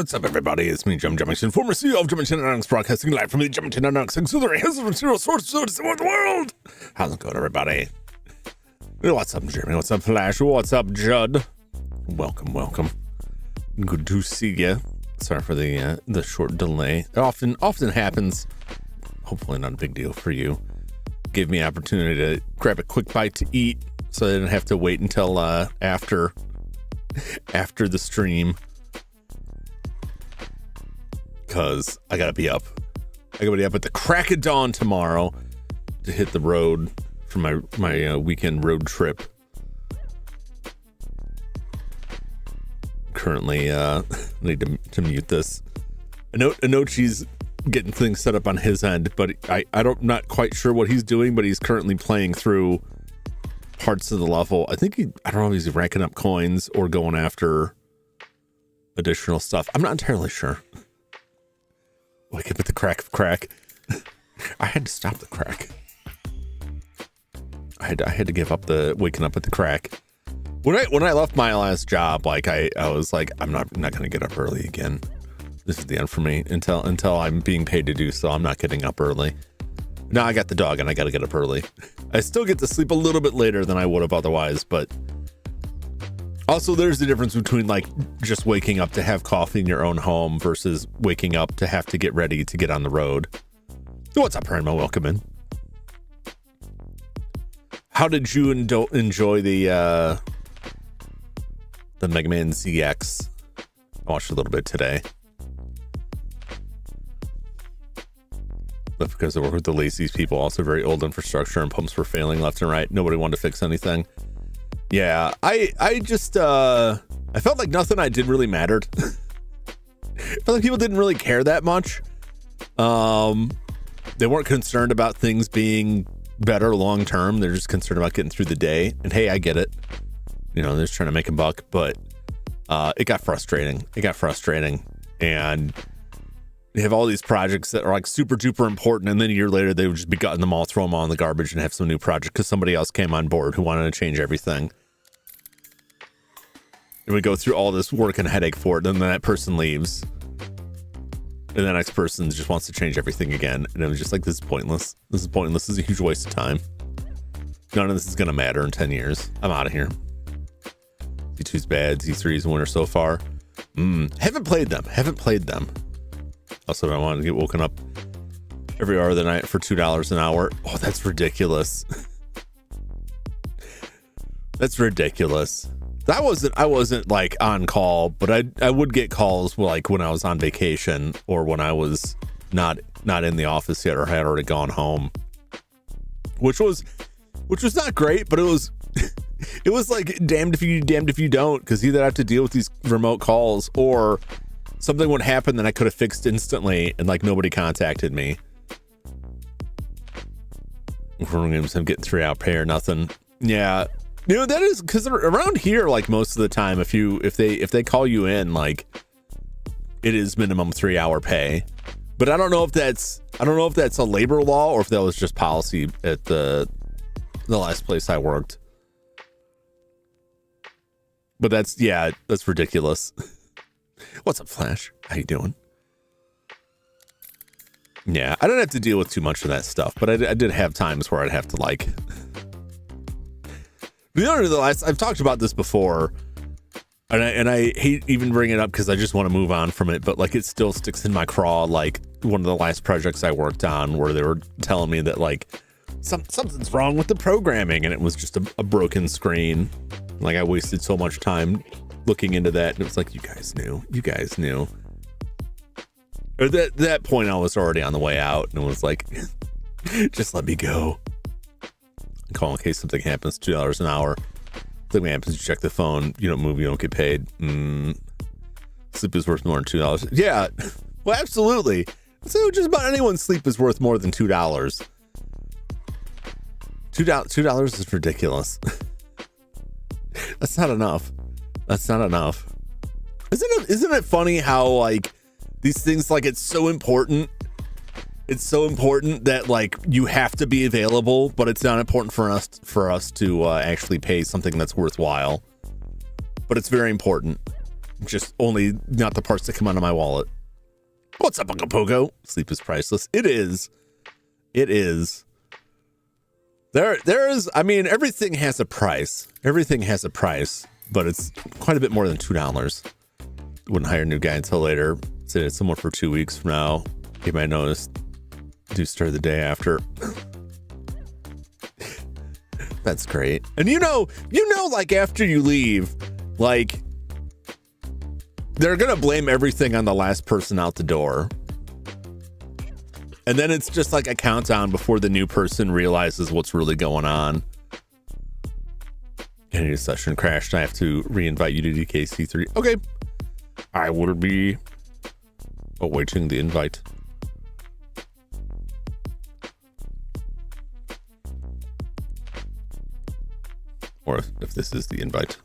What's up, everybody? It's me, Jum Jumington, former CEO of Jumington Dynamics, broadcasting live from the Jumington Dynamics auxiliary hands of material sources of the world. How's it going, everybody? What's up, Jeremy? What's up, Flash? What's up, Judd? Welcome, welcome. Good to see you. Sorry for the short delay. It often happens. Hopefully not a big deal for you. Gave me an opportunity to grab a quick bite to eat, so I didn't have to wait until after the stream. Because I gotta be up. I gotta be up at the crack of dawn tomorrow to hit the road for my weekend road trip. Currently, need to mute this. I know she's getting things set up on his end, but I'm not quite sure what he's doing. But he's currently playing through parts of the level. I think I don't know if he's ranking up coins or going after additional stuff. I'm not entirely sure. Wake up at the crack of crack. I had to stop the crack. I had to give up the waking up at the crack. When I left my last job, like I was like, I'm not gonna get up early again. This is the end for me until I'm being paid to do so. I'm not getting up early. Now I got the dog and I gotta get up early. I still get to sleep a little bit later than I would have otherwise, but also there's the difference between like just waking up to have coffee in your own home versus waking up to have to get ready to get on the road. What's up, Prima? Welcome in. How did you enjoy the Mega Man ZX? I watched a little bit today. But because I work with the Lacey's people, also very old infrastructure and pumps were failing left and right. Nobody wanted to fix anything. Yeah, I just I felt like nothing I did really mattered. I felt like people didn't really care that much. They weren't concerned about things being better long term. They're just concerned about getting through the day. And hey, I get it. You know, they're just trying to make a buck, but it got frustrating. And you have all these projects that are like super duper important, and then a year later they would just be gutting them all, throw them all in the garbage, and have some new project because somebody else came on board who wanted to change everything. And we go through all this work and headache for it, and then that person leaves. And the next person just wants to change everything again. And it was just like, this is pointless. This is pointless. This is a huge waste of time. None of this is going to matter in 10 years. I'm out of here. Z2's bad. Z3 is a winner so far. Haven't played them. Also, I wanted to get woken up every hour of the night for $2 an hour. Oh, that's ridiculous. That's ridiculous. I wasn't like on call, but I would get calls like when I was on vacation or when I was not in the office yet or had already gone home, which was not great, but it was it was like damned if you do, damned if you don't, because either I have to deal with these remote calls or something would happen that I could have fixed instantly and like nobody contacted me. I'm getting 3 hour pay or nothing. Yeah. You know, that is because around here, like most of the time, if they call you in, like it is minimum 3 hour pay. But I don't know if that's a labor law or if that was just policy at the last place I worked. But that's ridiculous. What's up, Flash? How you doing? Yeah, I don't have to deal with too much of that stuff, but I did have times where I'd have to like. I've talked about this before, and I hate even bringing it up because I just want to move on from it. But like, it still sticks in my craw. Like one of the last projects I worked on, where they were telling me that like something's wrong with the programming, and it was just a broken screen. Like I wasted so much time looking into that, and it was like, you guys knew. Or that point, I was already on the way out, and it was like, just let me go. Call in case something happens. $2 an hour. Something happens, you check the phone. You don't move, you don't get paid. Sleep is worth more than $2. Yeah, well, absolutely. So just about anyone's sleep is worth more than $2. $2 is ridiculous. That's not enough. Isn't it funny how like these things, like it's so important that like you have to be available, but it's not important for us to actually pay something that's worthwhile. But it's very important. Just only not the parts that come out of my wallet. What's up, Uncle Pogo? Sleep is priceless. It is. There is. I mean, everything has a price. But it's quite a bit more than $2. Wouldn't hire a new guy until later. Say it's somewhere for 2 weeks from now. You might notice. Do start the day after. That's great. And you know, like after you leave, like they're gonna blame everything on the last person out the door. And then it's just like a countdown before the new person realizes what's really going on. And your session crashed. I have to re-invite you to DKC3. Okay. I will be awaiting the invite. Or if this is the invite.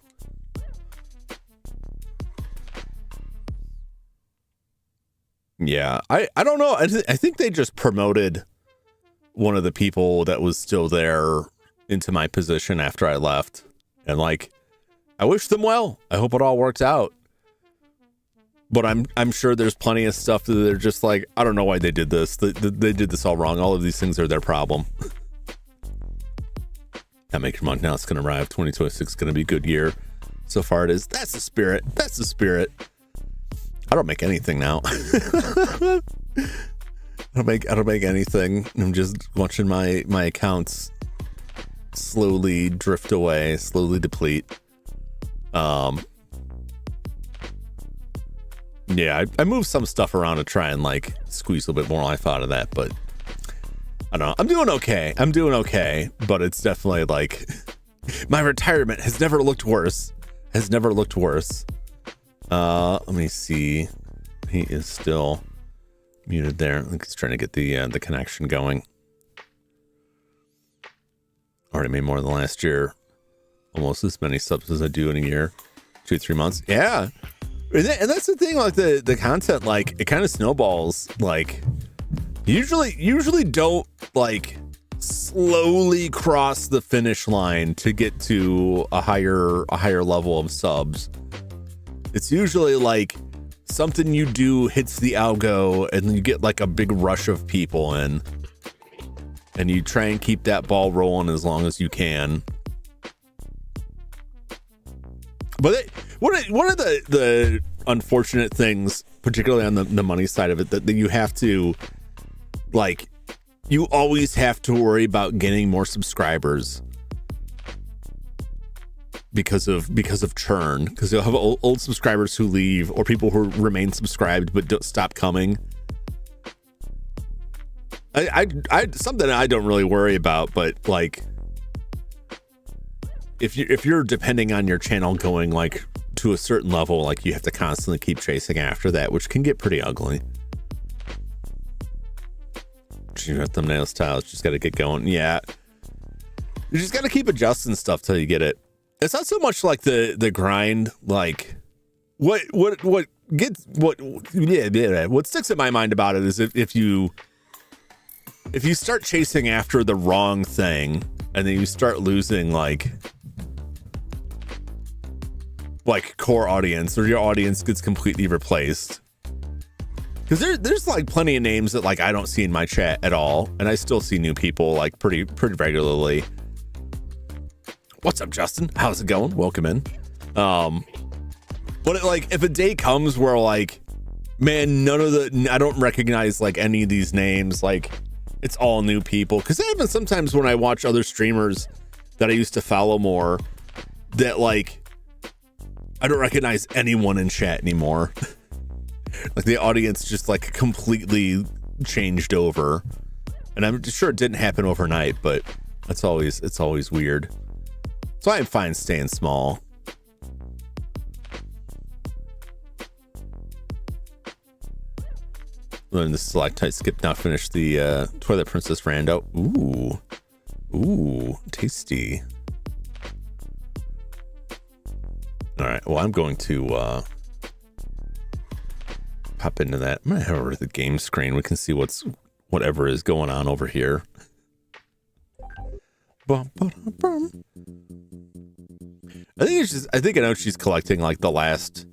Yeah, I don't know. I think they just promoted one of the people that was still there into my position after I left. And like, I wish them well. I hope it all works out. But I'm sure there's plenty of stuff that they're just like, I don't know why they did this. They did this all wrong. All of these things are their problem. Can't make your money now. It's going to arrive. 2026 is going to be a good year. So far it is. That's the spirit. I don't make anything now. I don't make anything. I'm just watching my accounts slowly drift away, slowly deplete. Yeah, I moved some stuff around to try and like squeeze a little bit more life out of that, but I don't know. I'm doing okay, but it's definitely like my retirement has never looked worse. Let me see. He is still muted there. I think he's trying to get the connection going. Already made more than last year. Almost as many subs as I do in a year. 2-3 months. Yeah. And that's the thing, like the content, like it kind of snowballs. Like usually don't like slowly cross the finish line to get to a higher level of subs. It's usually like something you do hits the algo and you get like a big rush of people in, and you try and keep that ball rolling as long as you can. But one of the unfortunate things, particularly on the money side of it, that you have to, like, you always have to worry about getting more subscribers because of churn, because you'll have old subscribers who leave, or people who remain subscribed but don't stop coming. I something I don't really worry about, but like, if you're depending on your channel going like to a certain level, like you have to constantly keep chasing after that, which can get pretty ugly. Thumbnail styles, just got to get going. Yeah, you just got to keep adjusting stuff till you get it. It's not so much like the grind, like what sticks in my mind about it is if you start chasing after the wrong thing and then you start losing like core audience, or your audience gets completely replaced. Because there's like plenty of names that like I don't see in my chat at all, and I still see new people like pretty regularly. What's up, Justin? How's it going? Welcome in. But if a day comes where like, man, I don't recognize like any of these names, like it's all new people. Because even sometimes when I watch other streamers that I used to follow more, that like I don't recognize anyone in chat anymore. Like the audience just like completely changed over, and I'm sure it didn't happen overnight, but it's always weird. So I'm fine staying small. Learn the select tight skip, now finish the Toilet Princess rando. Ooh, tasty. All right, well, I'm going to pop into that. I'm gonna head over to the game screen. We can see whatever is going on over here. I think I know she's collecting like the last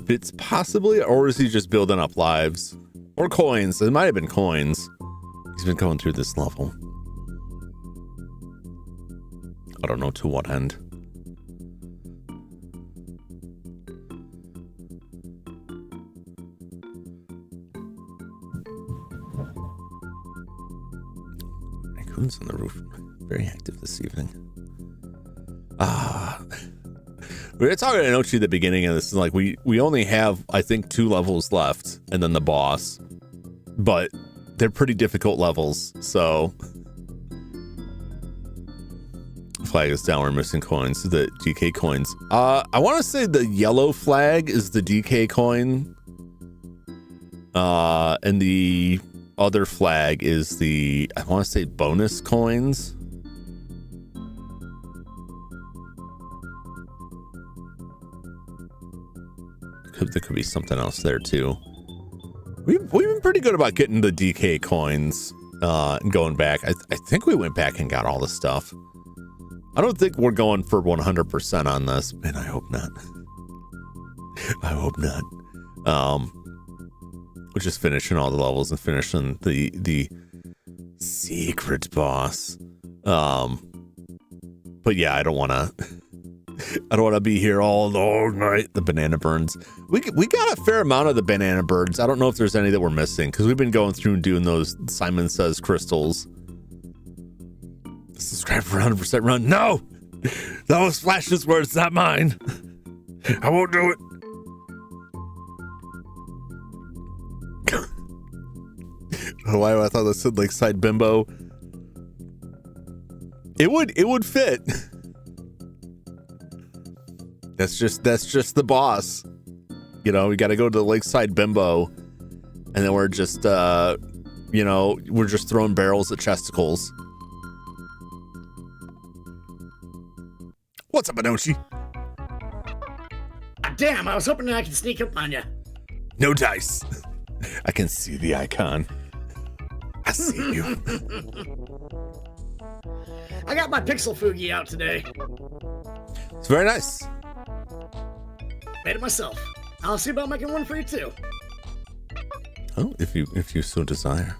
bits possibly, or is he just building up lives or coins? It might have been coins. He's been going through this level. I don't know to what end. On the roof, very active this evening. We were talking to Inochi at the beginning of this, is like we only have I think 2 levels left and then the boss, but they're pretty difficult levels. So flag is down, we're missing coins, the DK coins. I want to say the yellow flag is the DK coin, and the other flag is the, I want to say, bonus coins. There could be something else there too. We've been pretty good about getting the DK coins and going back. I think we went back and got all the stuff. I don't think we're going for 100% on this, and I hope not. I hope not. We're just finishing all the levels and finishing the secret boss. But yeah, I don't want to be here all night. The banana burns. We got a fair amount of the banana birds. I don't know if there's any that we're missing, because we've been going through and doing those Simon Says crystals. Subscribe for 100% run. No, that was Flash's words, not mine. I won't do it. Why I thought that said Lakeside Bimbo. It would fit. That's just the boss. You know, we got to go to the Lakeside Bimbo, and then we're just we're just throwing barrels at chesticles. What's up, Inochi? Damn, I was hoping that I could sneak up on you. No dice. I can see the icon. I see you. I got my Pixel Fugi out today. It's very nice. Made it myself. I'll see about making one for you too. Oh, if you so desire.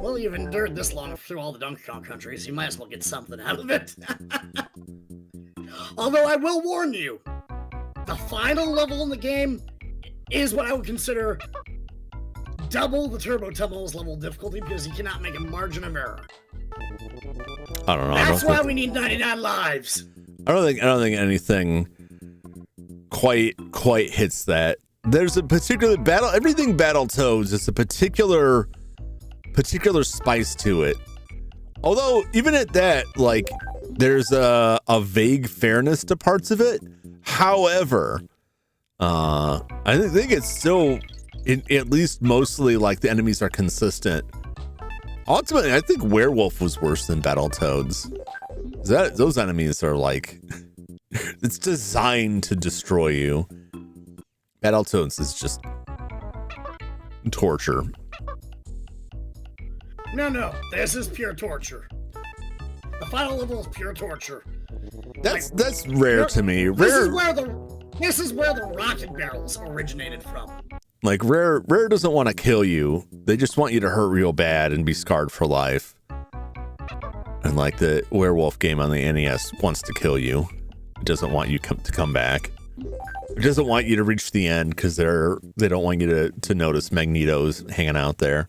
Well, you've endured this long through all the Donkey Kong countries. You might as well get something out of it. Although I will warn you, the final level in the game is what I would consider double the Turbo Tumbles level difficulty because you cannot make a margin of error. I don't know. That's why we need 99 lives. I don't think anything quite hits that. There's a particular battle. Everything Battletoads is a particular spice to it. Although even at that, like, there's a vague fairness to parts of it. However, I think it's still, at least mostly, like, the enemies are consistent. Ultimately, I think Werewolf was worse than Battletoads. Those enemies are like, it's designed to destroy you. Battletoads is just torture. No, this is pure torture. The final level is pure torture. That's rare to me. This is where the rocket barrels originated from. Like, Rare doesn't want to kill you. They just want you to hurt real bad and be scarred for life. And like the Werewolf game on the NES wants to kill you. It doesn't want you to come back. It doesn't want you to reach the end because they don't want you to notice Magneto's hanging out there.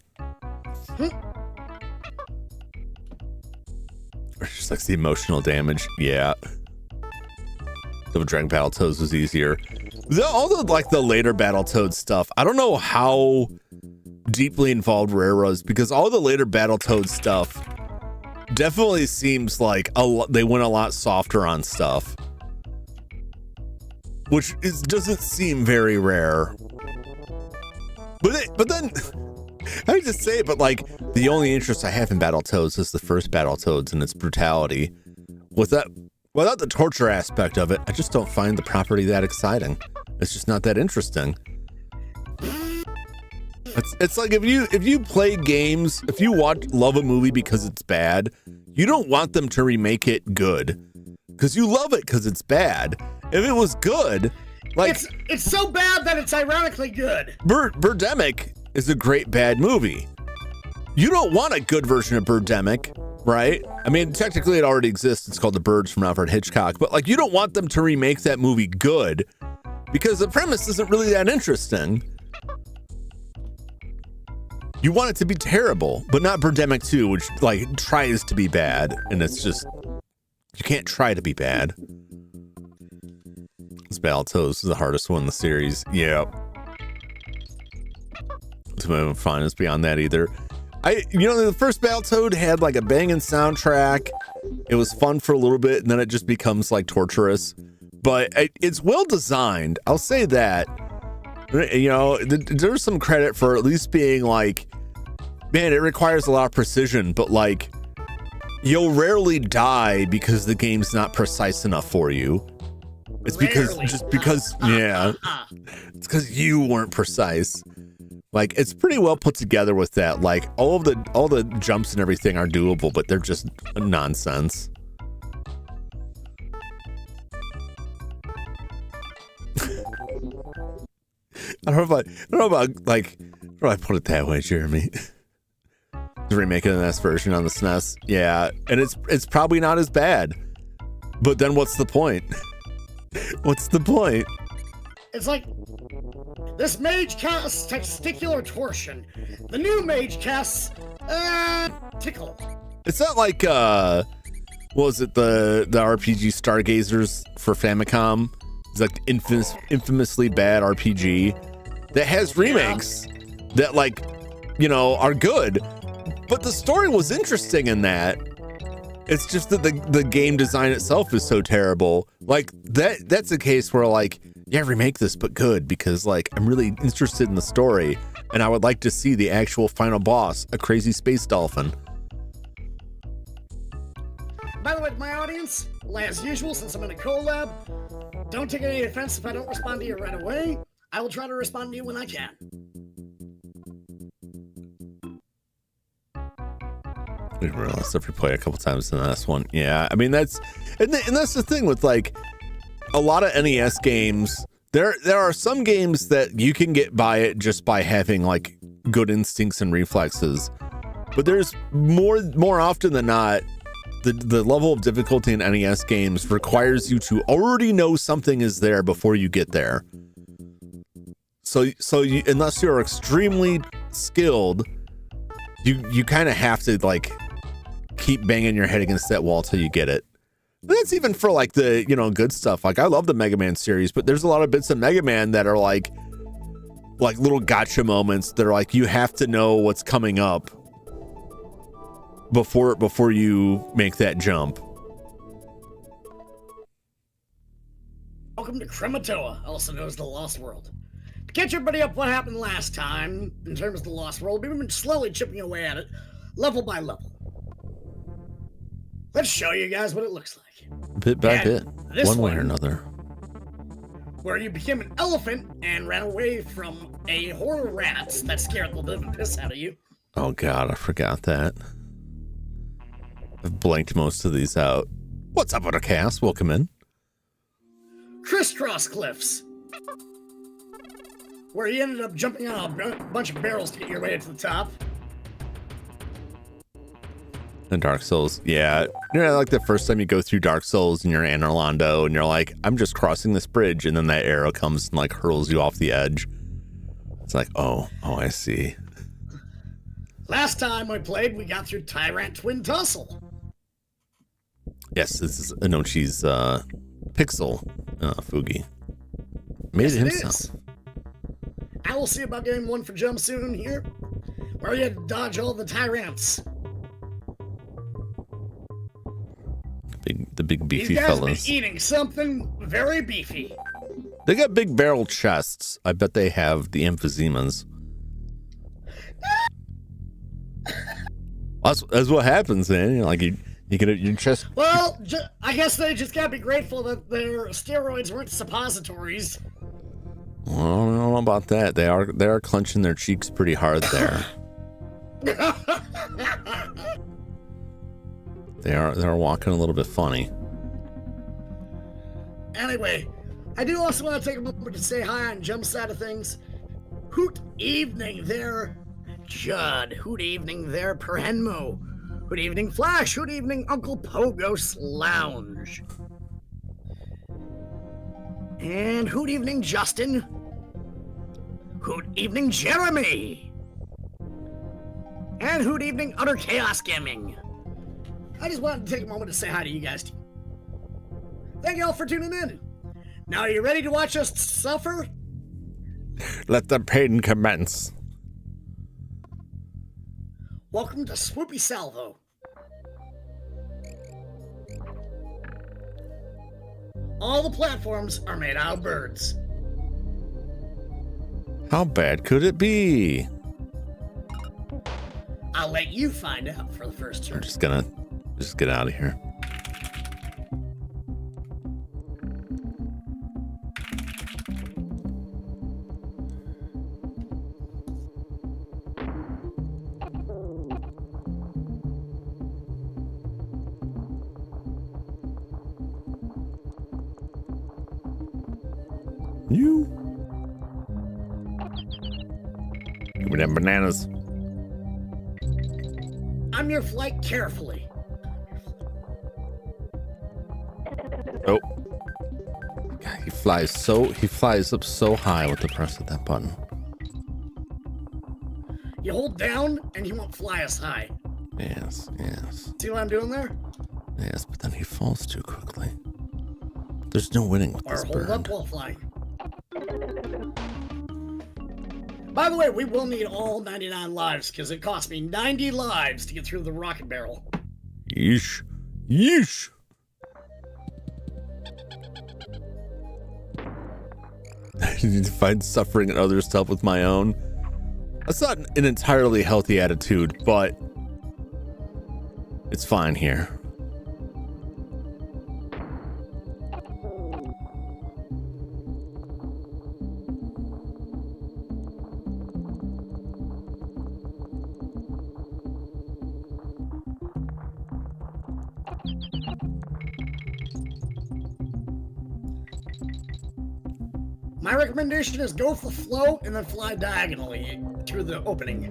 Or just like the emotional damage. Yeah. Double Dragon Battletoads was easier. All the later Battletoads stuff, I don't know how deeply involved Rare was, because all the later Battletoads stuff definitely seems like they went a lot softer on stuff, which doesn't seem very Rare. But then I hate to say it, but like the only interest I have in Battletoads is the first Battletoads and its brutality. Without the torture aspect of it, I just don't find the property that exciting. It's just not that interesting. It's like if you play games, if you love a movie because it's bad, you don't want them to remake it good, because you love it because it's bad. If it was good, like it's so bad that it's ironically good. Birdemic is a great bad movie. You don't want a good version of Birdemic, right? I mean, technically it already exists. It's called The Birds from Alfred Hitchcock, but like you don't want them to remake that movie good because the premise isn't really that interesting. You want it to be terrible, but not Birdemic 2, which like tries to be bad, and it's just, you can't try to be bad. This Battletoads is the hardest one in the series. Yeah. It's not fun as beyond that either. The first Battletoad had like a banging soundtrack. It was fun for a little bit, and then it just becomes like torturous. But it's well designed. I'll say that. You know, there's some credit for at least being like, man, it requires a lot of precision, but like, you'll rarely die because the game's not precise enough for you. It's because, it's because you weren't precise. Like, it's pretty well put together with that. Like, all the jumps and everything are doable, but they're just nonsense. I don't know about like, how do I put it that way, Jeremy? The remake of the NES version on the SNES, yeah, and it's probably not as bad. But then what's the point? What's the point? It's like, this mage casts testicular torsion. The new mage casts tickle. It's not like what was it, the RPG Stargazers for Famicom? It's like infamously bad RPG that has remakes that, like, you know, are good, but the story was interesting in that. It's just that the game design itself is so terrible. Like, that's a case where, like, yeah, remake this, but good, because like I'm really interested in the story and I would like to see the actual final boss, a crazy space dolphin. By the way, to my audience, as usual, since I'm in a collab, don't take any offense if I don't respond to you right away. I will try to respond to you when I can. I didn't realize if you play a couple times in the last one. Yeah, I mean, that's the thing with like a lot of NES games There are some games that you can get by it just by having like good instincts and reflexes, but there's more often than not, the level of difficulty in NES games requires you to already know something is there before you get there. So you, unless you're extremely skilled, you kind of have to like keep banging your head against that wall till you get it. But that's even for like the, you know, good stuff. Like I love the Mega Man series, but there's a lot of bits of Mega Man that are like little gotcha moments that are like you have to know what's coming up before you make that jump. Welcome to Krematoa, also known as the Lost World. To catch everybody up what happened last time in terms of the Lost World, we've been slowly chipping away at it, level by level. Let's show you guys what it looks like. Bit by bit, one way or another. Where you became an elephant and ran away from a horde of rats that scared the living piss out of you. Oh god, I forgot that. I've blanked most of these out. What's up, Ottercast? Welcome in. Crisscross Cliffs, where you ended up jumping on a bunch of barrels to get your way to the top. And Dark Souls, yeah. You know, like the first time you go through Dark Souls and you're in Orlando and you're like, I'm just crossing this bridge, and then that arrow comes and like hurls you off the edge. It's like, oh, I see. Last time I played, we got through Tyrant Twin Tussle. Yes, this is Anochi's Pixel Fugi. Made it himself. I will see about getting one for Jum soon here, where you had to dodge all the Tyrants. The big beefy These guys fellas. been eating something very beefy. They got big barrel chests. I bet they have the emphysemas. That's what happens, man. Like you get your chest. Well, I guess they just gotta be grateful that their steroids weren't suppositories. Well, I don't know about that. They are clenching their cheeks pretty hard there. They're walking a little bit funny. Anyway, I do also want to take a moment to say hi on Jum's side of things. Hoot evening there, Judd. Hoot evening there, Perhenmo. Hoot evening, Flash. Hoot evening, Uncle Pogo's Lounge. And hoot evening, Justin. Hoot evening, Jeremy. And hoot evening, Utter Chaos Gaming. I just wanted to take a moment to say hi to you guys. Thank you all for tuning in. Now, are you ready to watch us suffer? Let the pain commence. Welcome to Swoopy Salvo. All the platforms are made out of birds. How bad could it be? I'll let you find out for the first turn. I'm just gonna get out of here. You give me them bananas. I'm your flight carefully. Oh, God, he flies up so high with the press of that button. You hold down and he won't fly as high. Yes. See what I'm doing there? Yes, but then he falls too quickly. There's no winning with Or this hold bird. up while flying. By the way, we will need all 99 lives because it cost me 90 lives to get through the rocket barrel. Yeesh. I need to find suffering in others to help with my own. That's not an entirely healthy attitude, but it's fine here. My recommendation is go for the float and then fly diagonally through the opening.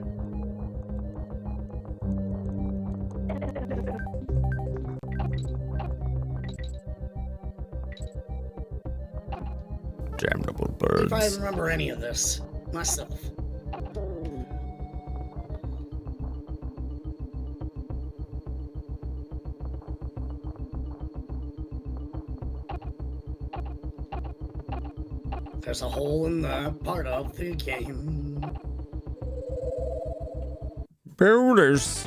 Damnable birds. If I remember any of this myself. There's a hole in the part of the game. Builders.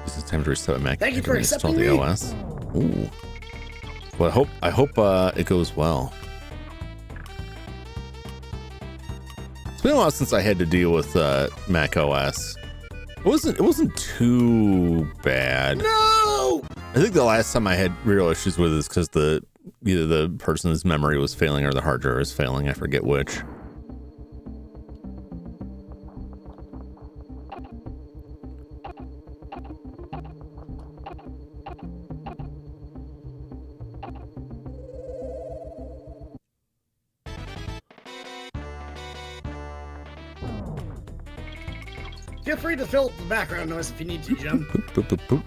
This is time to reset my Mac. Thank you for Install accepting the me. OS. Ooh. Well, I hope it goes well. It's been a while since I had to deal with Mac OS. It wasn't too bad. No! I think the last time I had real issues with it is because either the person's memory was failing or the hard drive was failing. I forget which. Feel free to fill up the background noise if you need to, Jim. Boop, boop, boop, boop.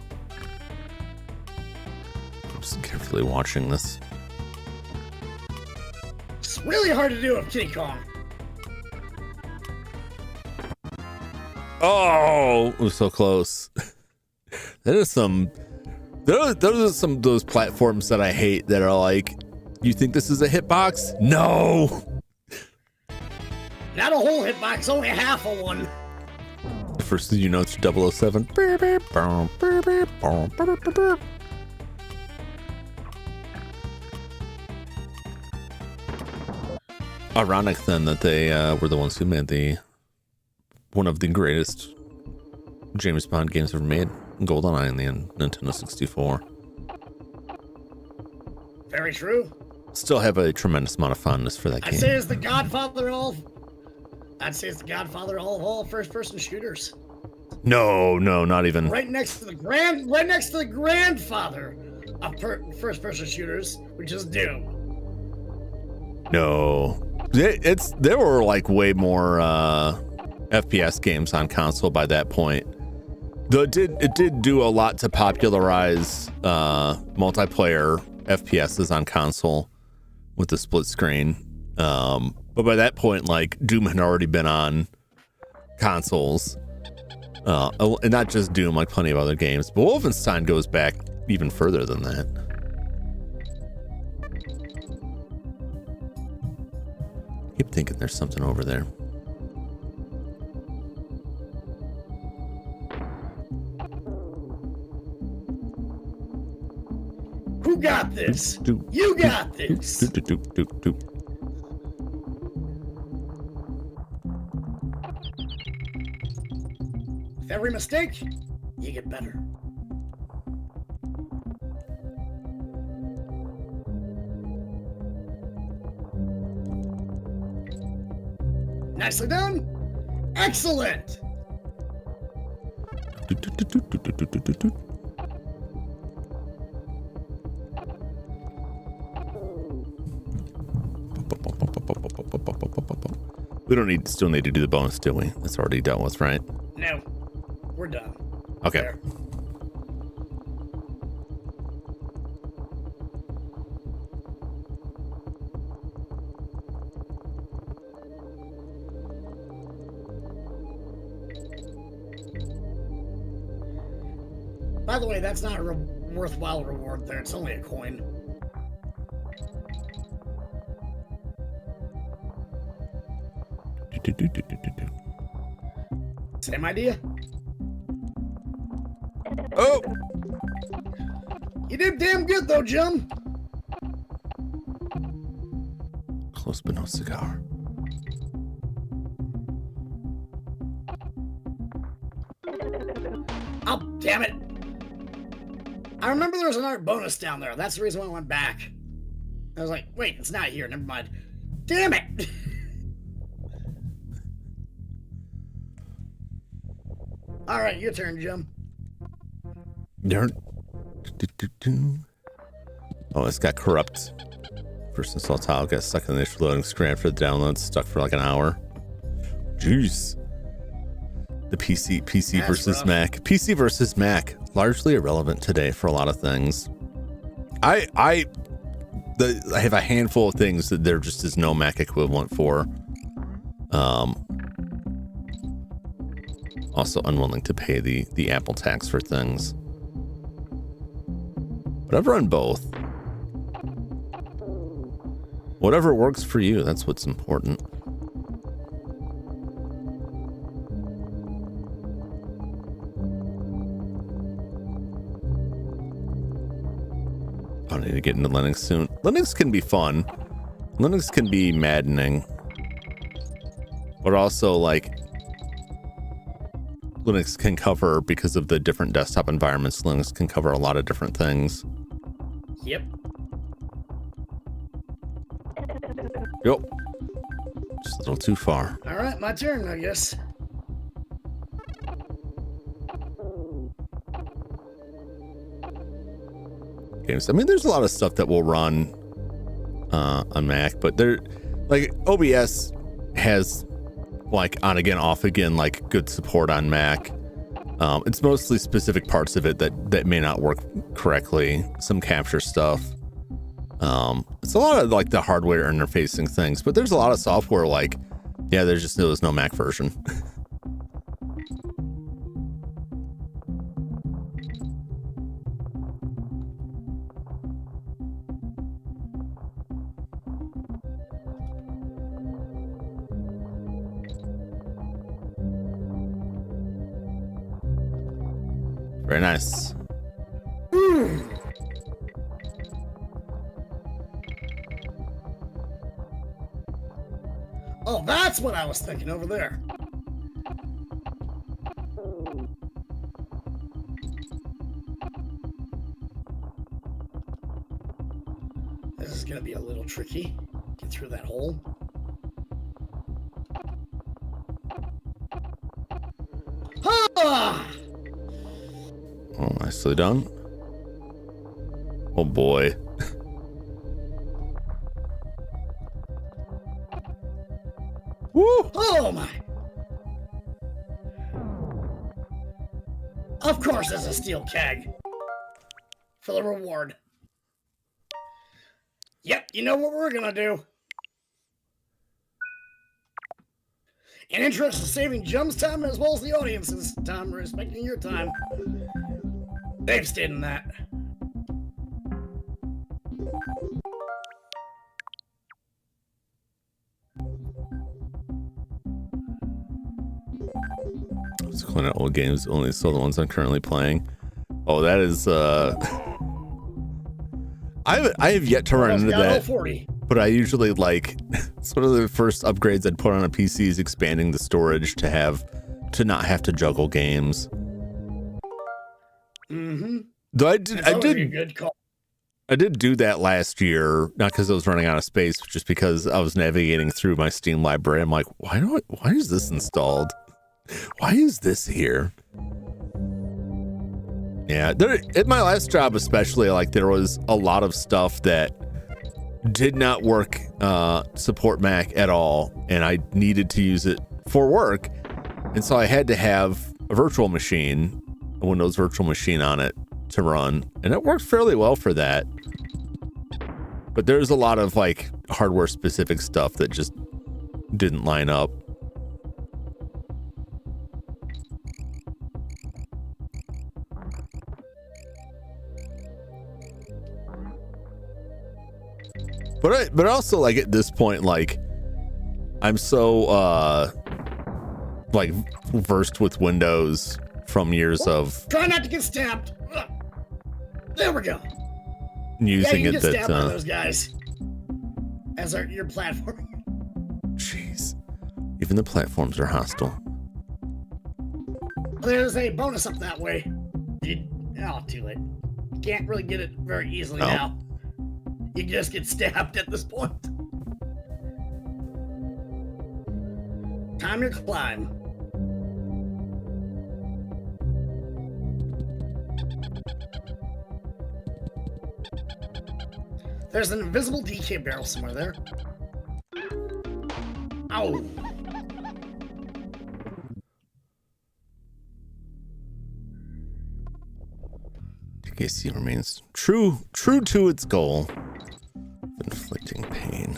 I'm just carefully watching this. It's really hard to do with Kitty Kong. Oh, it was so close. Those are some of those platforms that I hate that are like, you think this is a hitbox? No. Not a whole hitbox, only half of one. First thing you know, it's 007. Ironic then that they were the ones who made one of the greatest James Bond games ever made, GoldenEye, in the Nintendo 64. Very true. Still have a tremendous amount of fondness for that game. I'd say it's the godfather of all first-person shooters. No, not even. Right next to the grandfather of first-person shooters, which is Doom. No, there were like way more FPS games on console by that point. Though it did do a lot to popularize multiplayer FPSs on console with the split screen. But by that point, like, Doom had already been on consoles. And not just Doom, like plenty of other games. But Wolfenstein goes back even further than that. I keep thinking there's something over there. Who got this? You got this. With every mistake, you get better. Nicely done. Excellent. We still need to do the bonus, do we? It's already dealt with, right? No, we're done. Okay. There. By the way, that's not a worthwhile reward there. It's only a coin. Same idea. Oh! You did damn good though, Jum. Close but no cigar. Oh, damn it. I remember there was an art bonus down there. That's the reason why I went back. I was like, wait, it's not here. Never mind. Damn it. All right, your turn, Jim. Oh, it's got corrupt. First install tile got stuck in the initial loading screen after the download, stuck for like an hour. Jeez. The PC That's versus rough. Mac. PC versus Mac, largely irrelevant today for a lot of things. I have a handful of things that there just is no Mac equivalent for. Also unwilling to pay the Apple tax for things. But I've run both. Whatever works for you, that's what's important. I need to get into Linux soon. Linux can be fun. Linux can be maddening. But also, like, Linux can cover, because of the different desktop environments, Linux can cover a lot of different things. Yep. Yep. Just a little too far. All right, my turn, I guess. Games. I mean, there's a lot of stuff that will run on Mac, but there, like, OBS has like on again, off again, like good support on Mac. It's mostly specific parts of it that may not work correctly. Some capture stuff. It's a lot of like the hardware interfacing things, but there's a lot of software like, yeah, there was no Mac version. Very nice. Oh, that's what I was thinking over there. This is gonna be a little tricky. Get through that hole. Ah! Oh, nicely done. Oh boy. Woo! Oh my! Of course, it's a steel keg for the reward. Yep, you know what we're gonna do. In interest of saving Jum's time as well as the audience's time, respecting your time, they've stayed in that. It's calling out old games, only so the ones I'm currently playing. Oh, that is I have yet to run into that. 40. But I usually like, it's one of the first upgrades I'd put on a PC is expanding the storage to not have to juggle games. Mm-hmm. Though I did do that last year, not because I was running out of space, but just because I was navigating through my Steam library. I'm like, why is this installed? Why is this here? Yeah, at my last job especially, like there was a lot of stuff that did not work, support Mac at all, and I needed to use it for work, and so I had to have a virtual machine, a Windows virtual machine on it to run, and it worked fairly well for that. But there's a lot of like hardware specific stuff that just didn't line up. But also like at this point, like I'm so like versed with Windows from years of try not to get stabbed. There we go. Using you it get that stabbed by those guys as your platform. Jeez, even the platforms are hostile. There's a bonus up that way. Too late. Can't really get it very easily now. You just get stabbed at this point. Time to climb. There's an invisible DK barrel somewhere there. Ow. DKC remains true to its goal, inflicting pain.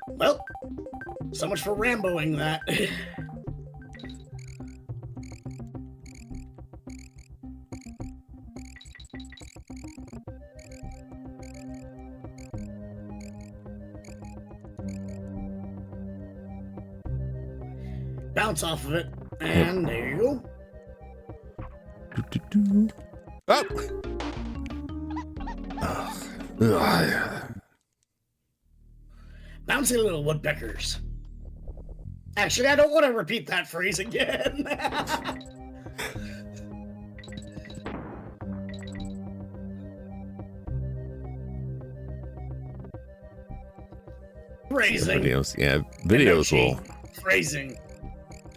Well, so much for Ramboing that. Bounce off of it, and there you go. Oh! Ugh. Bouncy little woodpeckers. Actually, I don't want to repeat that phrase again. Phrasing. Videos, yeah, videos will. Phrasing.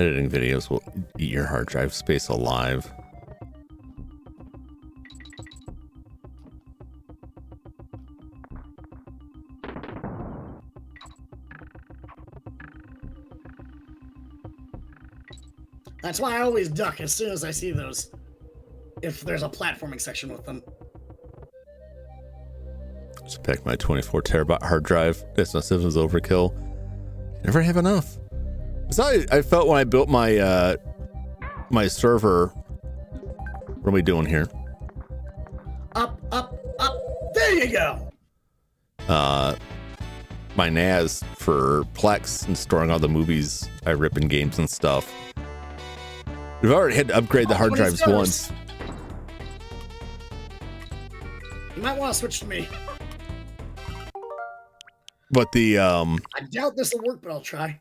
Editing videos will eat your hard drive space alive. That's why I always duck as soon as I see those. If there's a platforming section with them. Just pack my 24 terabyte hard drive. This was overkill. Never have enough. So I felt when I built my my server. What are we doing here? Up, up, up. There you go. My NAS for Plex and storing all the movies I rip in games and stuff. We've already had to upgrade the hard drives once. You might want to switch to me. But the I doubt this will work, but I'll try.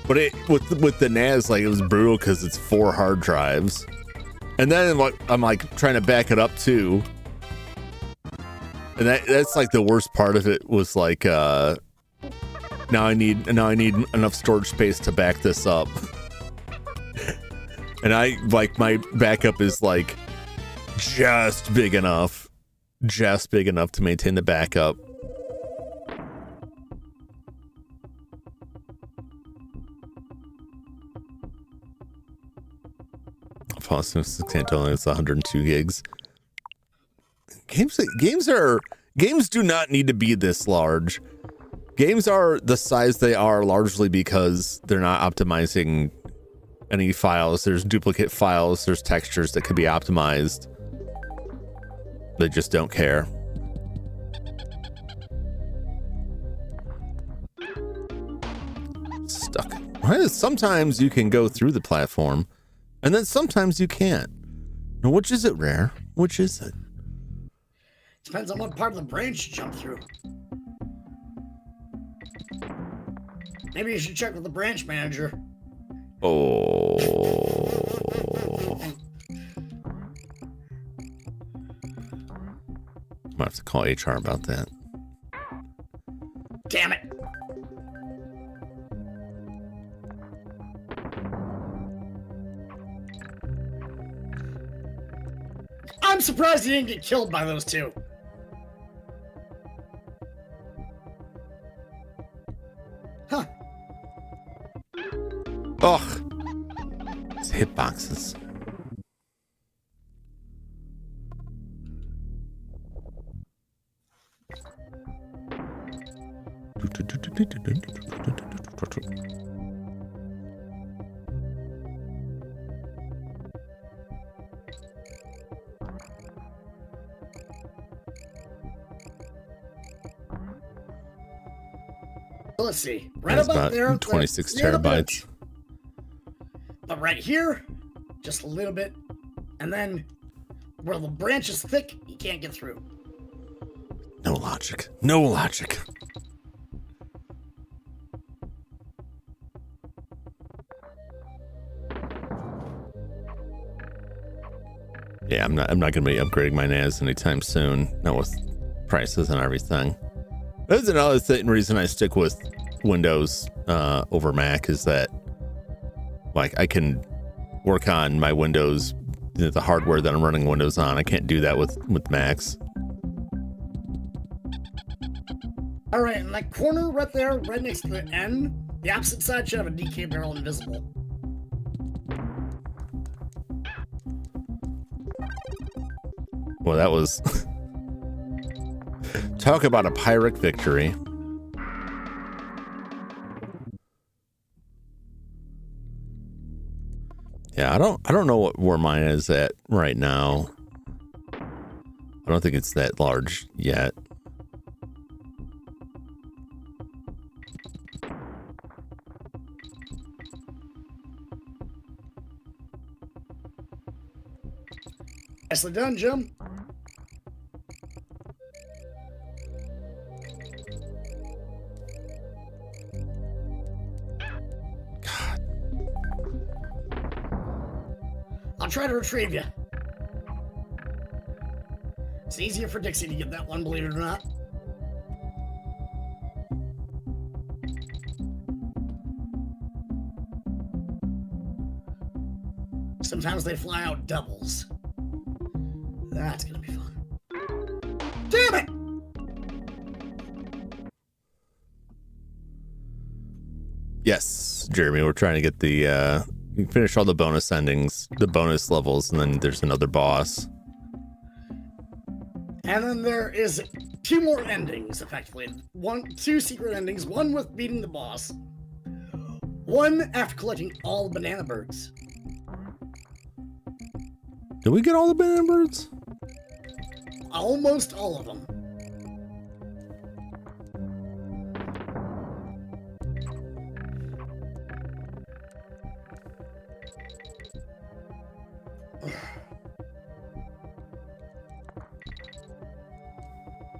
But it with the NAS, like, it was brutal because it's 4 hard drives, and then I'm like trying to back it up too, and that's like the worst part of it was like now I need enough storage space to back this up, and I like my backup is like just big enough to maintain the backup. Can't tell it's 102 gigs. Games do not need to be this large. Games are the size they are largely because they're not optimizing any files. There's duplicate files, there's textures that could be optimized. They just don't care. Stuck. Sometimes you can go through the platform, and then sometimes you can't. Now, which is it, Rare? Which is it? Depends on what part of the branch you jump through. Maybe you should check with the branch manager. Oh. Might have to call HR about that. Damn it. I'm surprised he didn't get killed by those two. Huh. Ugh. It's hitboxes. Let's see. Right That's about about there. 26 terabytes. But right here, just a little bit. And then where the branch is thick, you can't get through. No logic. No logic. Yeah, I'm not gonna be upgrading my NAS anytime soon. Not with prices and everything. That's another reason I stick with Windows over Mac is that Like I can work on my Windows, the hardware that I'm running Windows on. I can't do that with Macs. All right, in that corner right there, right next to the N, the opposite side should have a DK barrel invisible. Well, that was talk about a Pyrrhic victory. Yeah, I don't know where mine is at right now. I don't think it's that large yet. Nicely done, Jim. God. I'll try to retrieve you. It's easier for Dixie to get that one, believe it or not. Sometimes they fly out doubles. That's gonna be fun. Damn it! Yes, Jeremy, we're trying to get the finish all the bonus endings, the bonus levels, and then there's another boss. And then there is 2 more endings, effectively. 2 secret endings, one with beating the boss. One after collecting all the banana birds. Did we get all the banana birds? Almost all of them.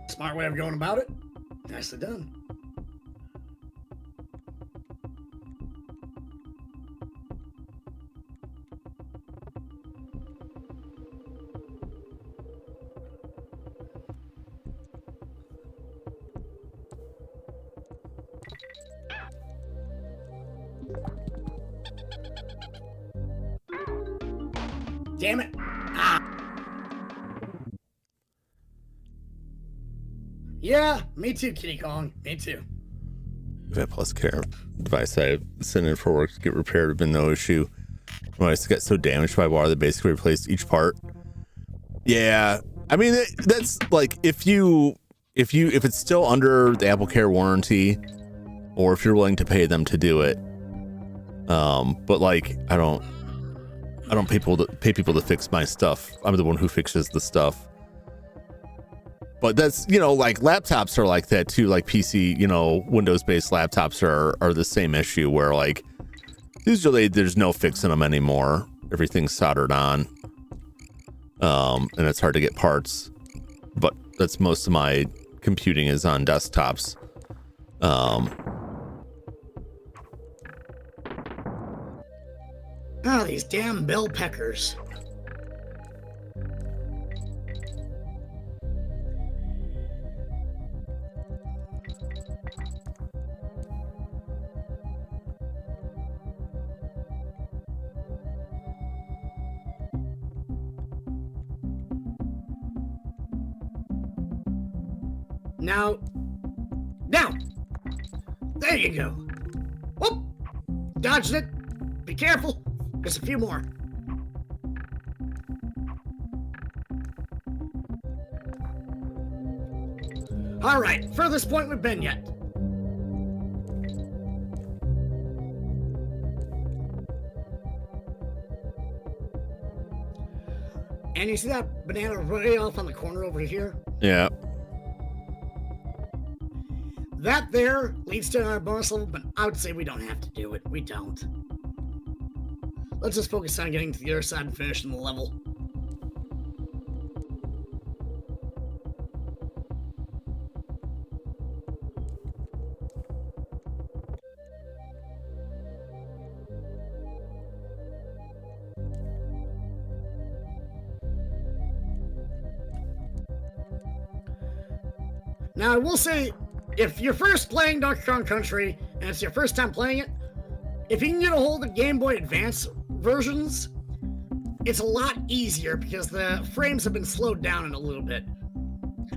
Smart way of going about it. Nicely done. Damn it. Ah. Yeah, me too, Kitty Kong. Me too. Vet Plus Care device I sent in for work to get repaired have been no issue. When I got so damaged by water, they basically replaced each part. Yeah, I mean that's like if it's still under the Apple Care warranty, or if you're willing to pay them to do it. But like I don't pay people to fix my stuff. I'm the one who fixes the stuff. But that's, like laptops are like that too, like PC, Windows-based laptops are the same issue where like usually there's no fixing them anymore. Everything's soldered on. And it's hard to get parts. But that's most of my computing is on desktops. These damn bell peckers. Now, there you go. Whoop, dodged it. Be careful. There's a few more. All right, furthest point we've been yet. And you see that banana way off on the corner over here? Yeah. That there leads to our bonus level, but I would say we don't have to do it. We don't. Let's just focus on getting to the other side and finishing the level. Now, I will say, if you're first playing Donkey Kong Country, and it's your first time playing it, If you can get a hold of Game Boy Advance versions, it's a lot easier because the frames have been slowed down in a little bit,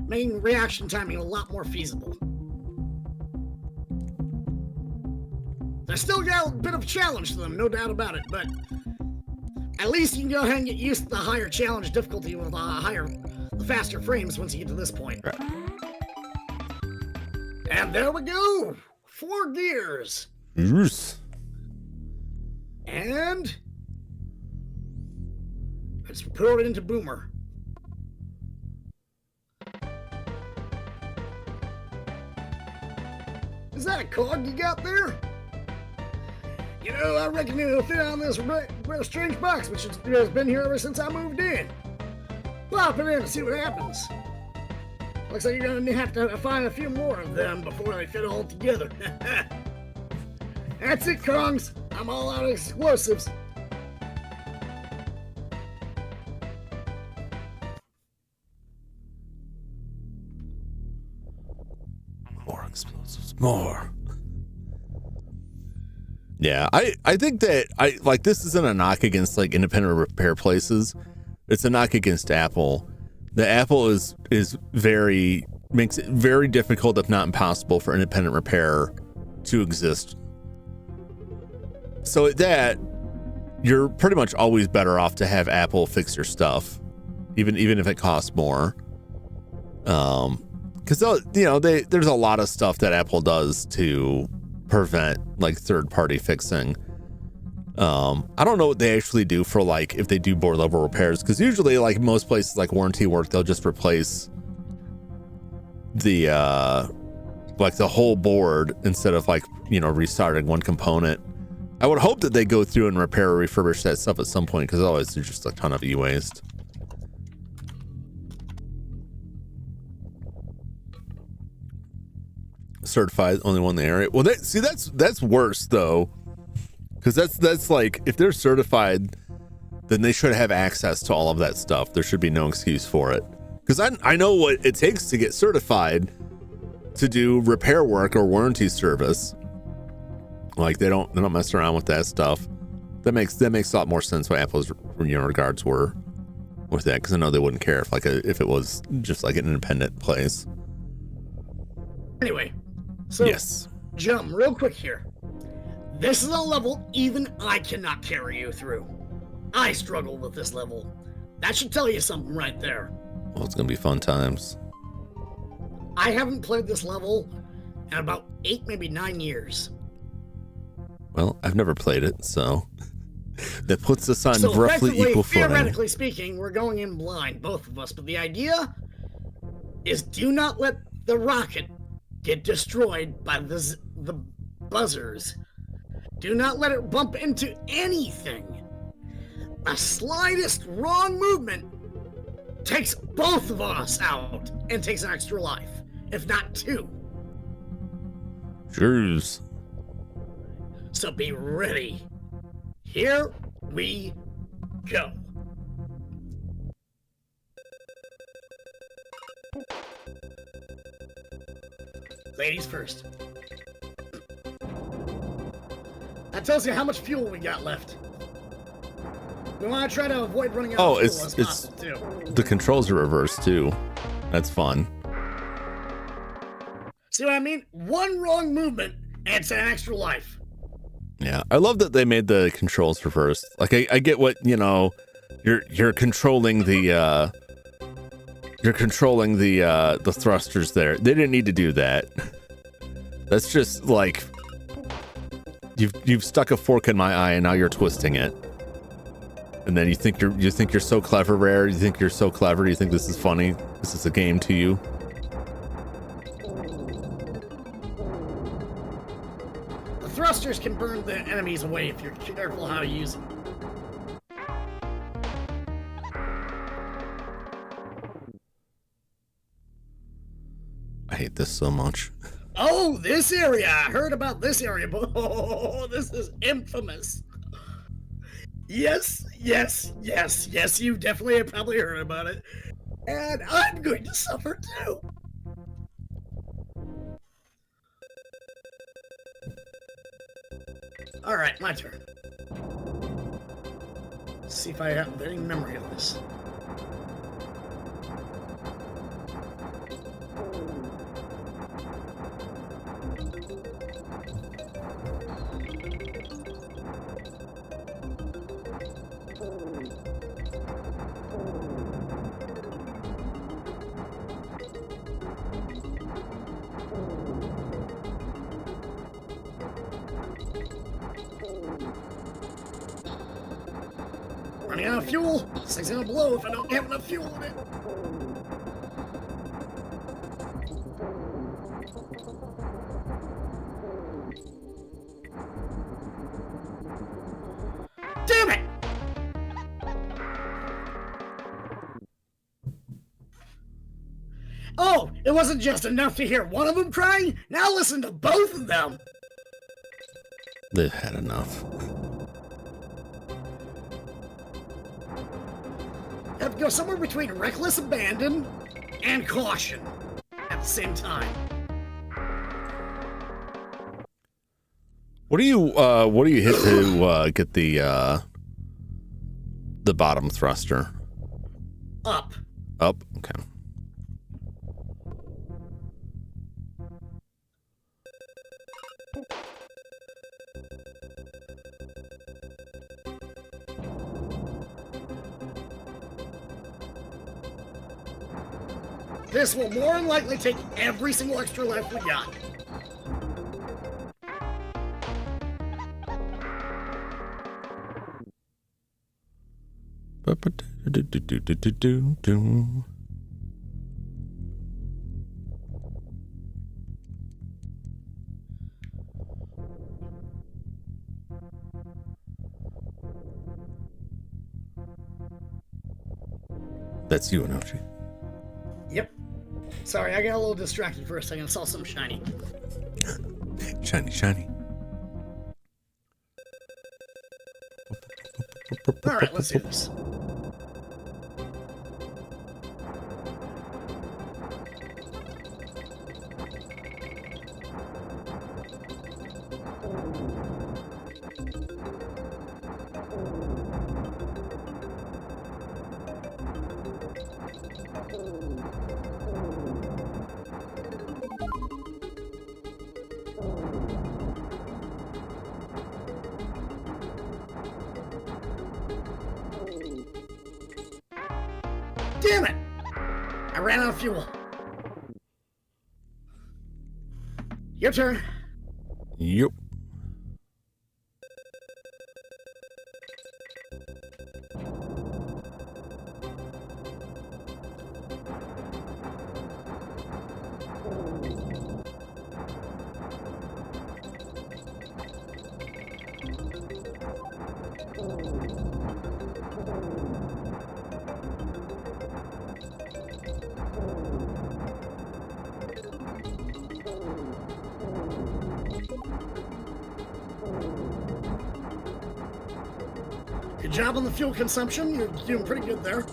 making reaction timing a lot more feasible. They still got a bit of a challenge to them, no doubt about it, but at least you can go ahead and get used to the higher challenge difficulty with the faster frames once you get to this point. Right. And there we go! 4 gears. Yes. And let's put it into Boomer. Is that a cog you got there? You know, I reckon it'll fit on this strange box, which has been here ever since I moved in. Pop it in and see what happens. Looks like you're gonna have to find a few more of them before they fit all together. That's it, Kongs. I'm all out of explosives. More explosives. More. Yeah, I think that this isn't a knock against like independent repair places. It's a knock against Apple. The Apple makes it very difficult, if not impossible, for independent repair to exist. So at that, you're pretty much always better off to have Apple fix your stuff, even if it costs more. Because there's a lot of stuff that Apple does to prevent like third-party fixing. I don't know what they actually do for like if they do board level repairs, because usually like most places like warranty work, they'll just replace the whole board instead of like restarting one component. I would hope that they go through and repair or refurbish that stuff at some point, because otherwise there's just a ton of e-waste. Certified, only one in the area. Well, that's worse though, because that's like, if they're certified, then they should have access to all of that stuff. There should be no excuse for it, because I know what it takes to get certified to do repair work or warranty service. Like they don't mess around with that stuff. That makes a lot more sense why Apple's regards were with that, because I know they wouldn't care if it was just like an independent place. Anyway, so yes, Jum, real quick here. This is a level even I cannot carry you through. I struggle with this level. That should tell you something right there. Well, it's gonna be fun times. I haven't played this level in about 8, maybe 9 years. Well, I've never played it, so that puts us on so roughly equal footing. Theoretically speaking, we're going in blind, both of us. But the idea is, do not let the rocket get destroyed by the buzzers. Do not let it bump into anything. A slightest wrong movement takes both of us out and takes an extra life, if not 2. Cheers. So be ready. Here we go. Ladies first. That tells you how much fuel we got left. We want to try to avoid running out of fuel as possible, too. The controls are reversed too. That's fun. See what I mean? One wrong movement and it's an extra life. Yeah, I love that they made the controls reversed. Like I get what, you're controlling the the thrusters there. They didn't need to do that. That's just like you've stuck a fork in my eye and now you're twisting it. And then you think you're so clever, Rare. You think you're so clever. You think this is funny. This is a game to you. The thrusters can burn the enemies away if you're careful how you use them. I hate this so much. Oh, this area! I heard about this area, but this is infamous. Yes, you definitely have probably heard about it. And I'm going to suffer too. Alright, my turn. Let's see if I have any memory of this. Running out of fuel. This thing's gonna blow if I don't have enough fuel in it. Damn it! Oh, it wasn't just enough to hear one of them crying. Now listen to both of them. They've had enough. Have to go somewhere between reckless abandon and caution at the same time. What do you hit to get the bottom thruster? Up. Up? Okay. This will more than likely take every single extra life we got. That's you, Inochi. Yep. Sorry, I got a little distracted for a second. I saw something shiny. Shiny, shiny. Alright, let's do this. Damn it! I ran out of fuel. Your turn. Yep. Good job on the fuel consumption. You're doing pretty good there.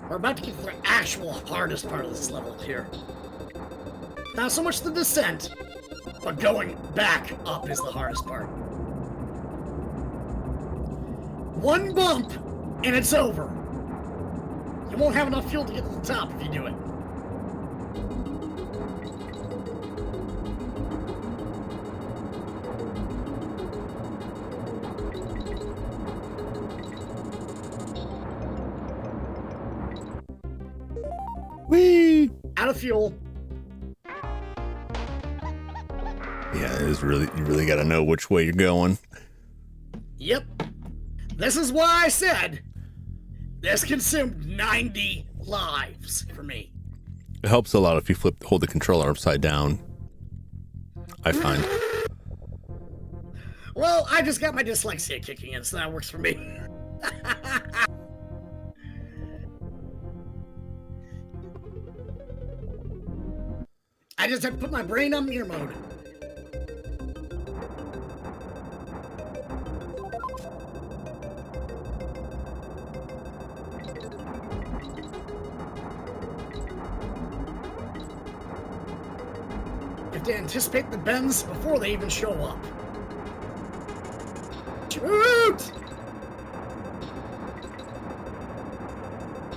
We're about to get to the actual hardest part of this level here. Not so much the descent, but going back up is the hardest part. One bump, and it's over. You won't have enough fuel to get to the top if you do it. Whee! Out of fuel. Yeah, it is really, you really got to know which way you're going. Yep. This is why I said this consumed 90 lives for me. It helps a lot if you hold the controller upside down, I find. Well, I just got my dyslexia kicking in, so that works for me. I just have to put my brain on mirror mode. to anticipate the bends before they even show up. Shoot!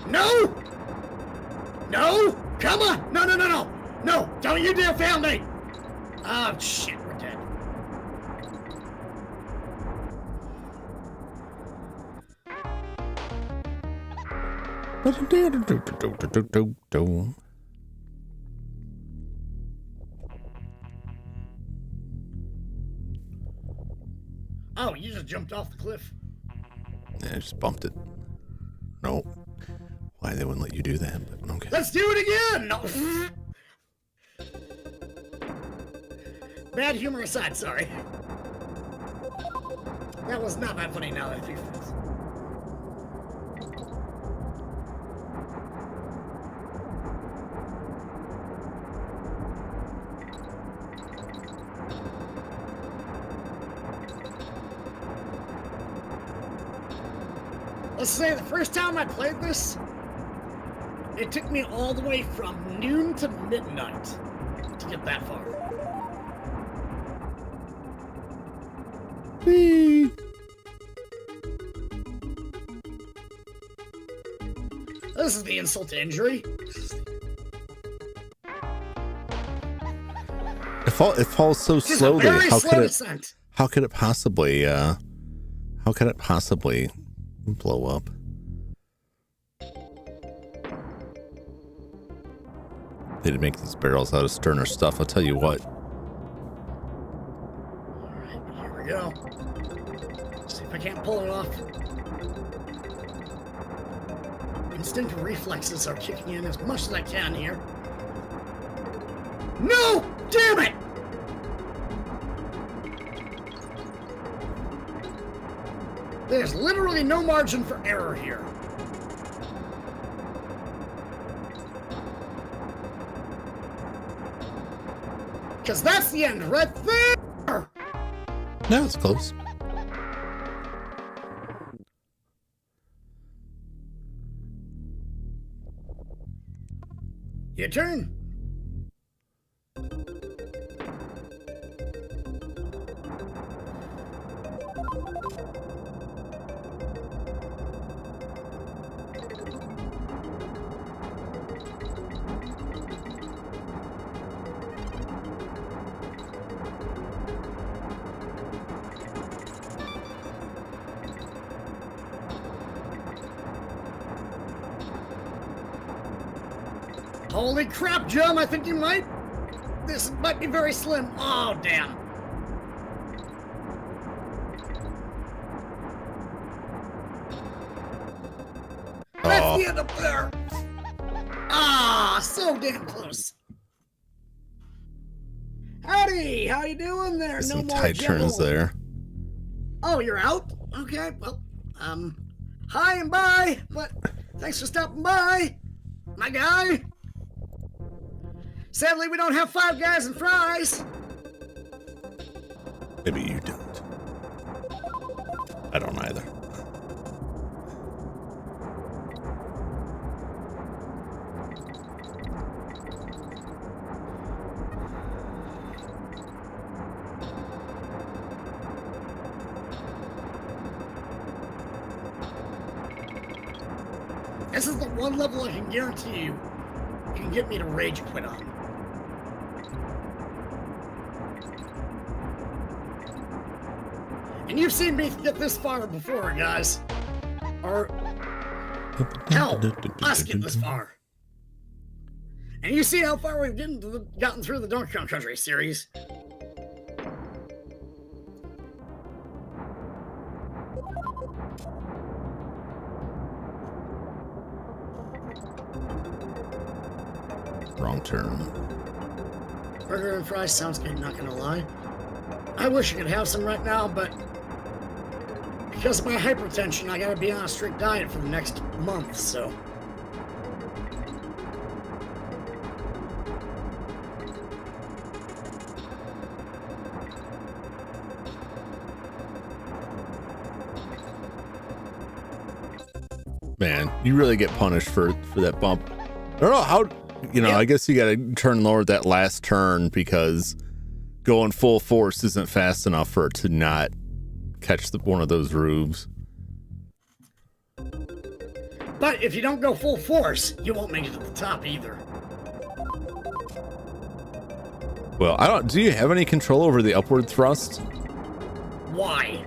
No! No! Come on! No, no, no, no! No! Don't you dare fail me! Oh, shit, we're dead. Oh, you just jumped off the cliff. Yeah, I just bumped it. No. Why they wouldn't let you do that, but okay. Let's do it again! No. Bad humor aside, sorry. That was not that funny now that I think of this. Let's say the first time I played this, it took me all the way from noon to midnight to get that far. Whee! This is the insult to injury. It falls so Just slowly. a very How slow could it? descent. How could it possibly? How could it possibly blow up? They'd make these barrels out of sterner stuff. I'll tell you what. All right, here we go. See if I can't pull it off. Instinctive reflexes are kicking in as much as I can here. No! Damn it! There's literally no margin for error here. Because that's the end right there! No, it's close. Your turn. Holy crap, Jum, I think you might. This might be very slim. Oh, damn. That's the end up there. Ah, so damn close. Howdy, how you doing there? Some No more tight turns juggle. there. Oh, you're out? Okay, well, hi and bye, but thanks for stopping by, my guy. Sadly, we don't have 5 guys and fries. Maybe you don't. I don't either. This is the one level I can guarantee you can get me to rage quit on. And you've seen me get this far before, guys. Or, hell, us get this far. And you see how far we've gotten through the Donkey Kong Country series. Wrong turn. Burger and fries sounds good, not gonna lie. I wish I could have some right now, but because of my hypertension, I gotta be on a strict diet for the next month, so. Man, you really get punished for that bump. I don't know how you know, I guess you got to turn lower that last turn because going full force isn't fast enough for it to not catch one of those roofs. But if you don't go full force, you won't make it to the top either. Well, I don't. Do you have any control over the upward thrust? Why?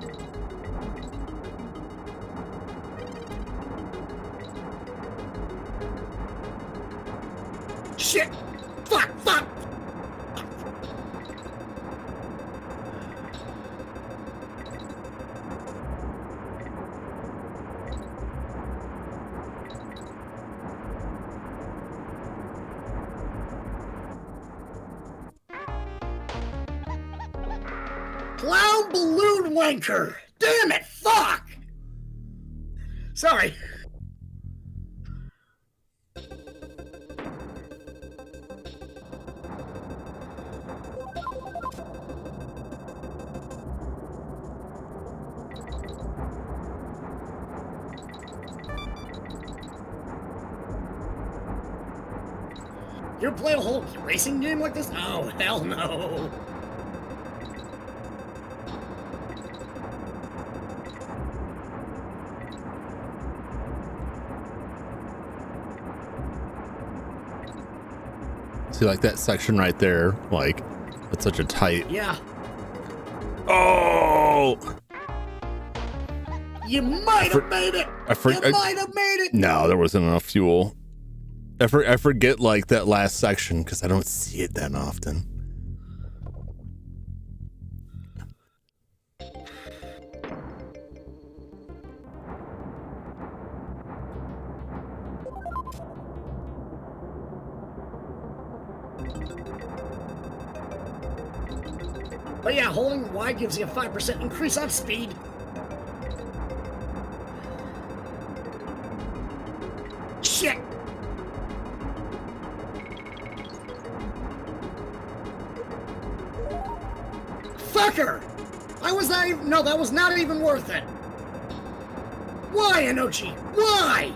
Shit! Fuck! Fuck! Clown balloon wanker! Damn it! Fuck! Sorry. You ever play a whole racing game like this? Oh, hell no. See, like that section right there, like, that's such a tight... Yeah. Oh! You might have made it! You might have made it! No, there wasn't enough fuel. I forget, like, that last section, because I don't see it that often. But yeah, holding Y gives you a 5% increase on speed. Shit! Fucker! I was not even... No, that was not even worth it. Why, Inochi? Why?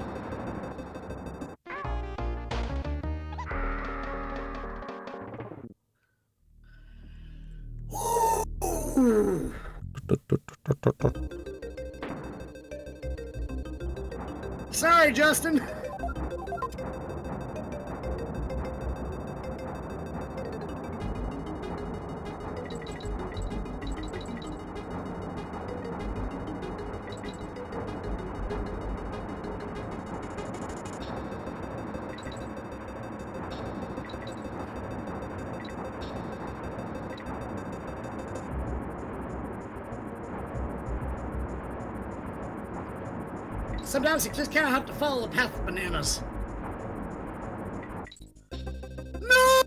Sorry, Justin. Sometimes you just kind of have to follow the path of bananas. No!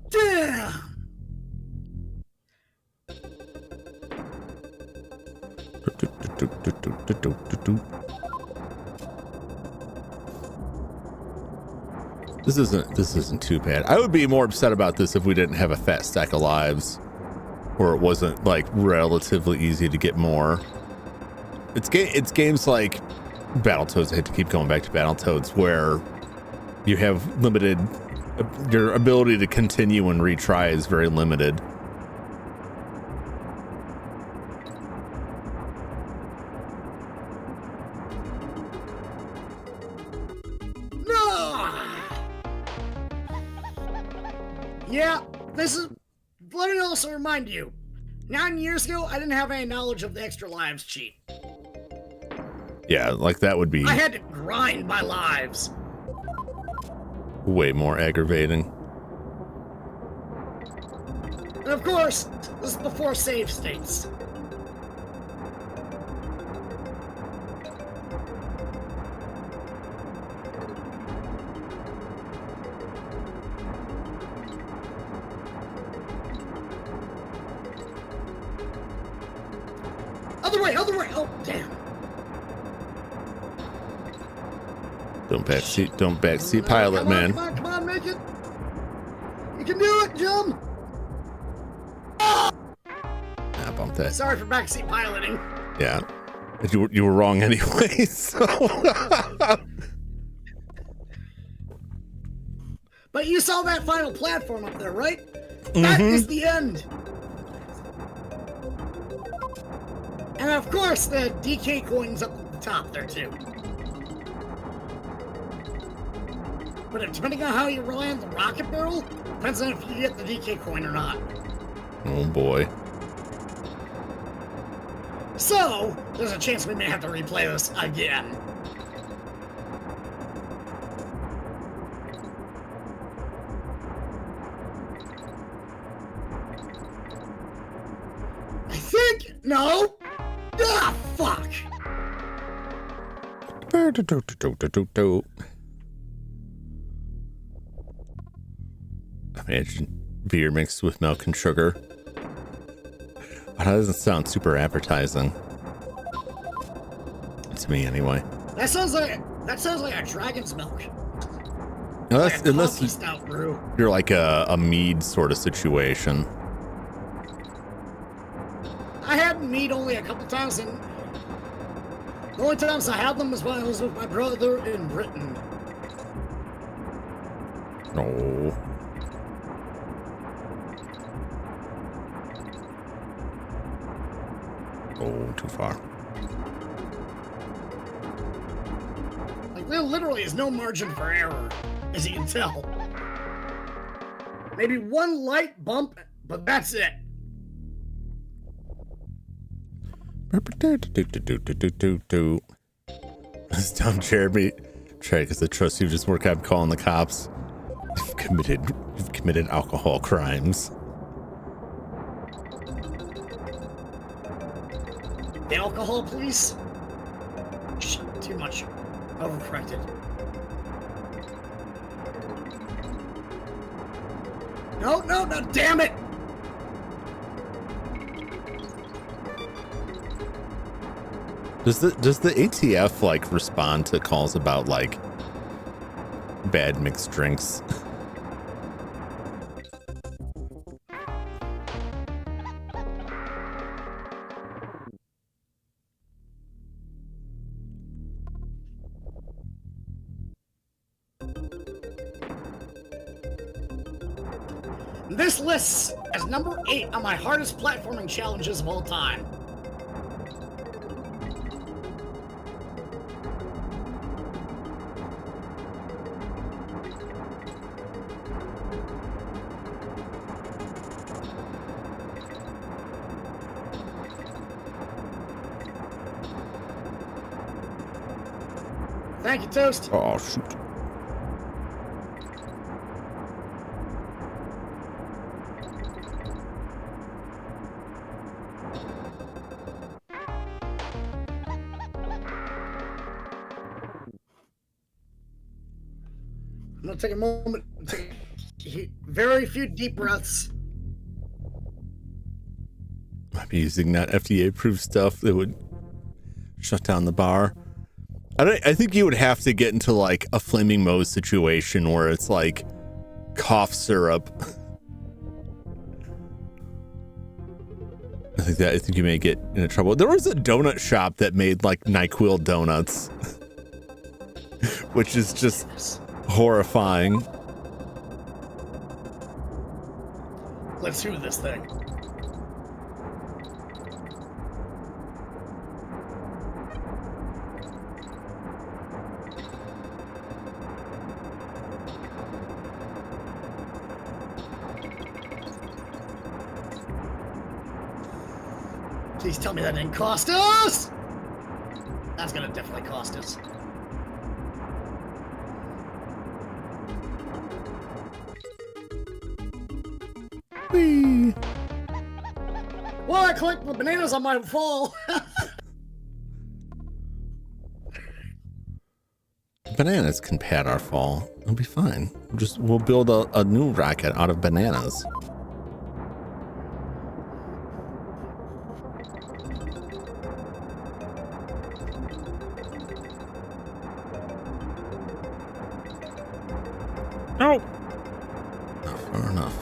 Damn! This isn't too bad. I would be more upset about this if we didn't have a fat stack of lives, or it wasn't like relatively easy to get more. It's games like Battletoads. I hate to keep going back to Battletoads, where you have limited. Your ability to continue and retry is very limited. Yeah, this is... Let me also remind you, 9 years ago, I didn't have any knowledge of the extra lives cheat. Yeah, like that would be... I had to grind my lives. Way more aggravating. And of course, this is before save states. Other way! Oh, damn. Don't backseat pilot, man. Come on, make it! You can do it, Jum! Ah, bum. with that. Sorry for backseat piloting. Yeah. But you were wrong anyway, so. But you saw that final platform up there, right? That is the end. And of course, the DK coin's up at the top there, too. But depending on how you land the rocket barrel, depends on if you get the DK coin or not. Oh, boy. So, there's a chance we may have to replay this again. I think... No! Ah, fuck! Imagine beer mixed with milk and sugar. That doesn't sound super appetizing. To me, anyway. That sounds like a dragon's milk. Unless stout brew. You're like a mead sort of situation. I had mead only a couple times, and the only times I had them was when I was with my brother in Britain. No. Oh, too far. Like, there literally is no margin for error, as you can tell. Maybe one light bump, but that's it. This dumb Jeremy. Try because I trust you. Just work out calling the cops. You've committed alcohol crimes. The alcohol police? Shit, too much. Overcorrected. No, damn it! Does the ATF like respond to calls about like bad mixed drinks? This lists as number 8 on my hardest platforming challenges of all time. Thank you, Toast. Oh, shoot. I'm gonna take a moment, take very few deep breaths. Might be using that FDA-approved stuff that would shut down the bar. I think you would have to get into like a Flaming Moe's situation where it's like cough syrup. I think you may get into trouble. There was a donut shop that made like NyQuil donuts, which is just horrifying. Let's do this thing. Please tell me that didn't cost us! That's gonna definitely cost us. Whee! Well, I clicked the bananas on my fall. Bananas can pad our fall. It'll be fine. We'll build a new rocket out of bananas. No. Not far enough.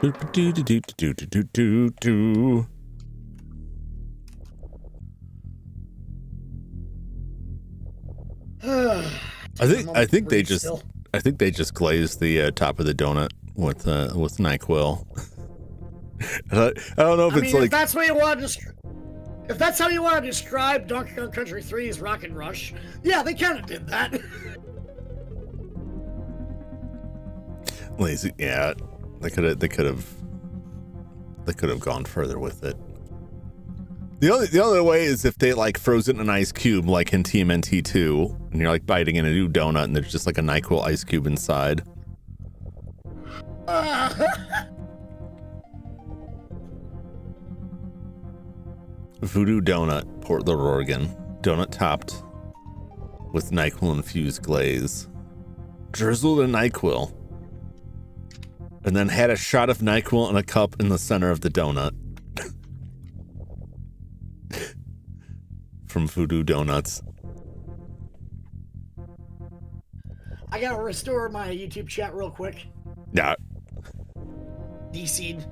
Do-do-do-do-do-do-do-do. I think they just glazed the top of the donut with NyQuil. I don't know if it's like, if that's what you want to if that's how you want to describe Donkey Kong Country 3's Rocket Rush, yeah, they kind of did that. Lazy, yeah. They could have gone further with it. The other way is if they like froze it in an ice cube, like in TMNT 2, and you're like biting in a new donut, and there's just like a NyQuil ice cube inside. Voodoo Donut, Portland, Oregon. Donut topped with NyQuil infused glaze. Drizzled in NyQuil. And then had a shot of NyQuil in a cup in the center of the donut. From Voodoo Donuts. I gotta restore my YouTube chat real quick. Yeah. DC'd.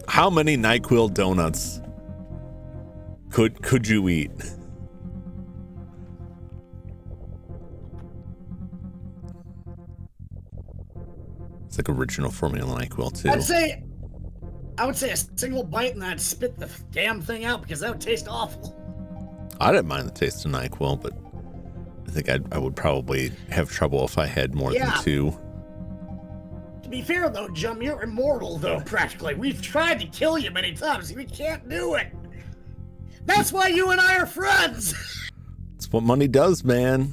How many NyQuil donuts could you eat? It's like original formula NyQuil too. I would say a single bite and I'd spit the damn thing out because that would taste awful. I didn't mind the taste of NyQuil, but I think I would probably have trouble if I had more than two. To be fair though, Jum, you're immortal though, practically. We've tried to kill you many times. We can't do it. That's why you and I are friends. It's what money does, man.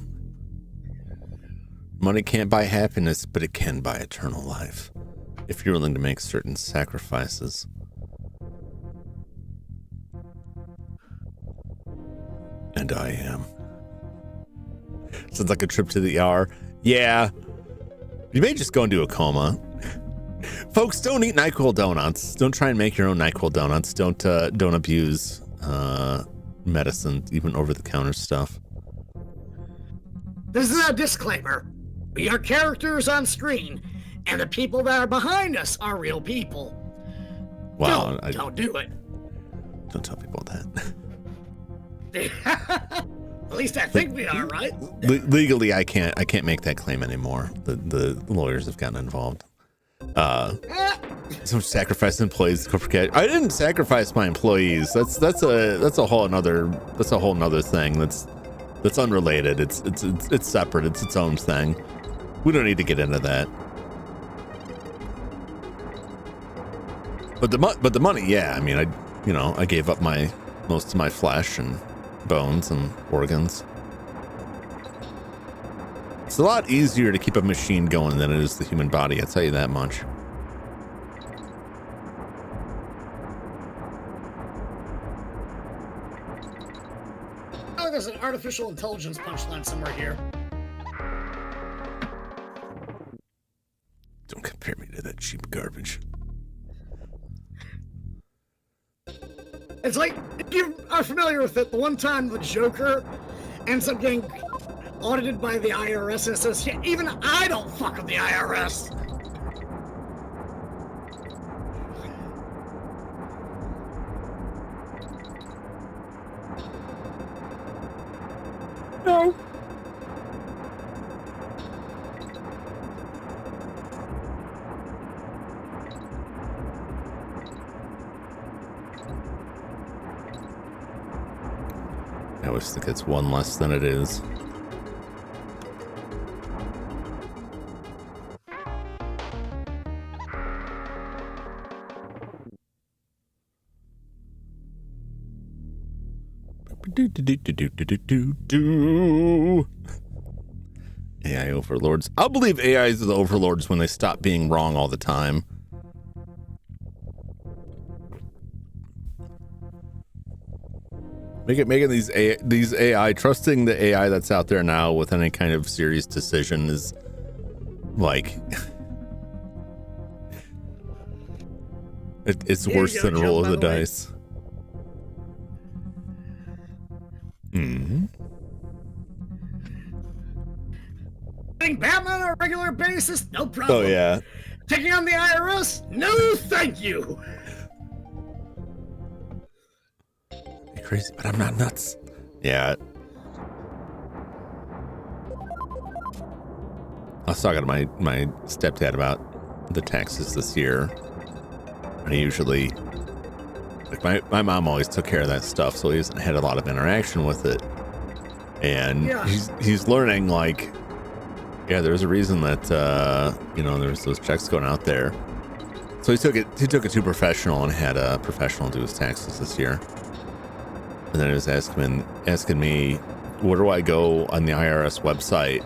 Money can't buy happiness, but it can buy eternal life. If you're willing to make certain sacrifices. And I am. Sounds like a trip to the ER. Yeah. You may just go into a coma. Folks, don't eat NyQuil donuts. Don't try and make your own NyQuil donuts. Don't abuse medicine, even over-the-counter stuff. This is a disclaimer. We are characters on screen, and the people that are behind us are real people. Wow. Don't do it. Don't tell people that. At least I think we are, right? Legally, I can't make that claim anymore. The lawyers have gotten involved. So sacrifice employees. I didn't sacrifice my employees. That's a whole nother thing. That's unrelated. It's separate. It's its own thing. We don't need to get into that. But the money, yeah. I mean, I gave up most of my flesh and bones and organs. It's a lot easier to keep a machine going than it is the human body. I'll tell you that much. Oh, there's an artificial intelligence punchline somewhere here. Don't compare me to that cheap garbage. It's like, if you are familiar with it, the one time the Joker ends up getting audited by the IRS and it says, yeah, even I don't fuck with the IRS. No. I always think it's one less than it is. AI overlords. I'll believe AIs are the overlords when they stop being wrong all the time. Making these AI, trusting the AI that's out there now with any kind of serious decision is like it's worse than a roll of the dice. Batman or basis? No problem. Oh yeah. Taking on the IRS? No, thank you. You're crazy, but I'm not nuts. Yeah. I was talking to my stepdad about the taxes this year. I usually, like my mom always took care of that stuff, so he hasn't had a lot of interaction with it. And Yeah. he's learning, like, yeah, there's a reason that you know, there's those checks going out there. So he took it to a professional and had a professional do his taxes this year. And then he was asking me, where do I go on the IRS website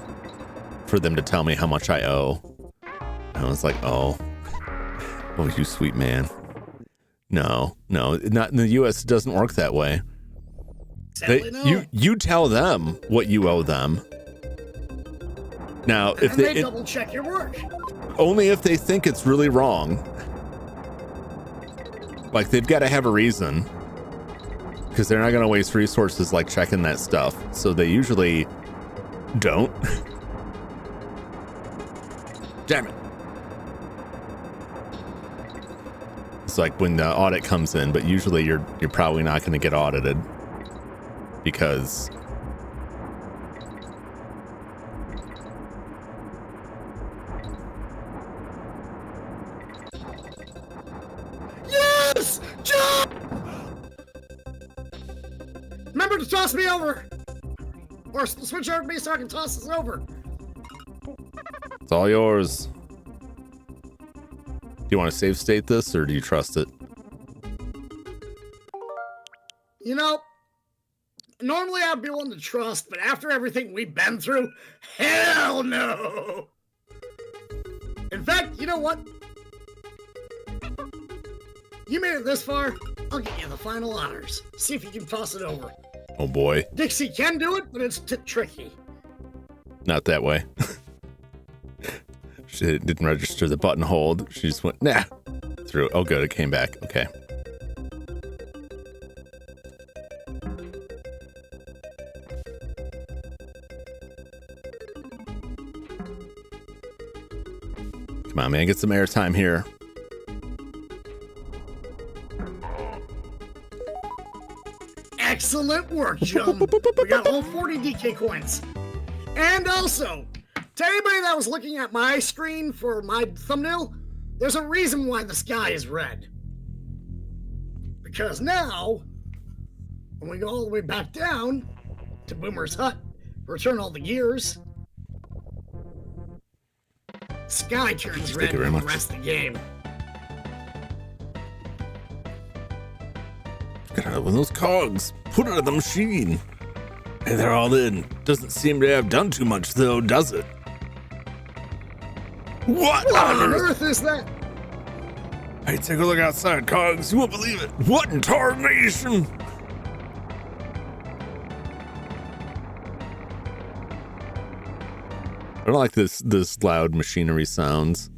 for them to tell me how much I owe? And I was like, oh, you sweet man. No, not in the US. It doesn't work that way. Sadly, no. You tell them what you owe them. Now, if they double check your work, only if they think it's really wrong. Like, they've got to have a reason, because they're not going to waste resources like checking that stuff. So they usually don't. Damn it. It's like when the audit comes in, but usually you're probably not going to get audited because yes, jump! Remember to toss me over, or switch over to me so I can toss this over. it's all yours. Do you want to save state this, or do you trust it? You know, normally I'd be willing to trust, but after everything we've been through, hell no. In fact, you know what? You made it this far, I'll give you the final honors. See if you can toss it over. Oh boy. Dixie can do it, but it's tricky. Not that way. She didn't register the button hold. She just went, nah, through it. Oh, good. It came back. Okay. Come on, man. Get some airtime here. Excellent work, Jum. We got all 40 DK coins. And also, to anybody that was looking at my screen for my thumbnail, there's a reason why the sky is red. Because now, when we go all the way back down to Boomer's hut, return all the gears, sky turns red for the rest of the game. Get out of those cogs. Put it in the machine. Hey, they're all in. Doesn't seem to have done too much, though, does it? What on earth is that? Hey, take a look outside, cogs. You won't believe it. What in tarnation? I don't like this loud machinery sounds.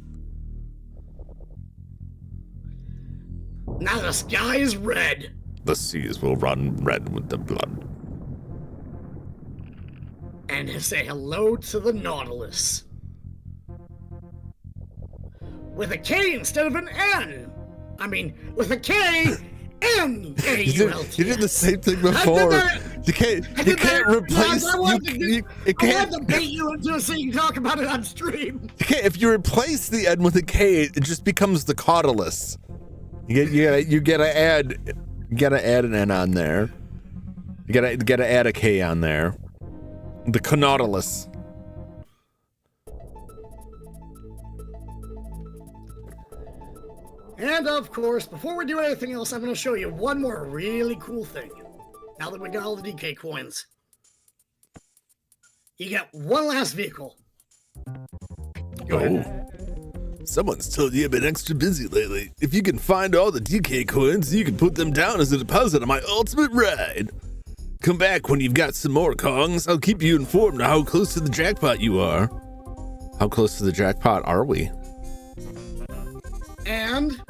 Now the sky is red. The seas will run red with the blood. And say hello to the Nautilus. With a K instead of an N. I mean, with a K, N-A-U-L-T-S. You did the same thing before. You can't replace... I wanted to bait you into it so you can talk about it on stream. You can't, if you replace the N with a K, it just becomes the Cautilus. You gotta add an N on there. You gotta add a K on there. The Canautilus. And of course, before we do anything else, I'm going to show you one more really cool thing. Now that we got all the DK coins, you get one last vehicle. Go ahead. Someone's told you I've been extra busy lately. If you can find all the DK coins, you can put them down as a deposit on my ultimate ride. Come back when you've got some more, Kongs. I'll keep you informed of how close to the jackpot you are. How close to the jackpot are we? And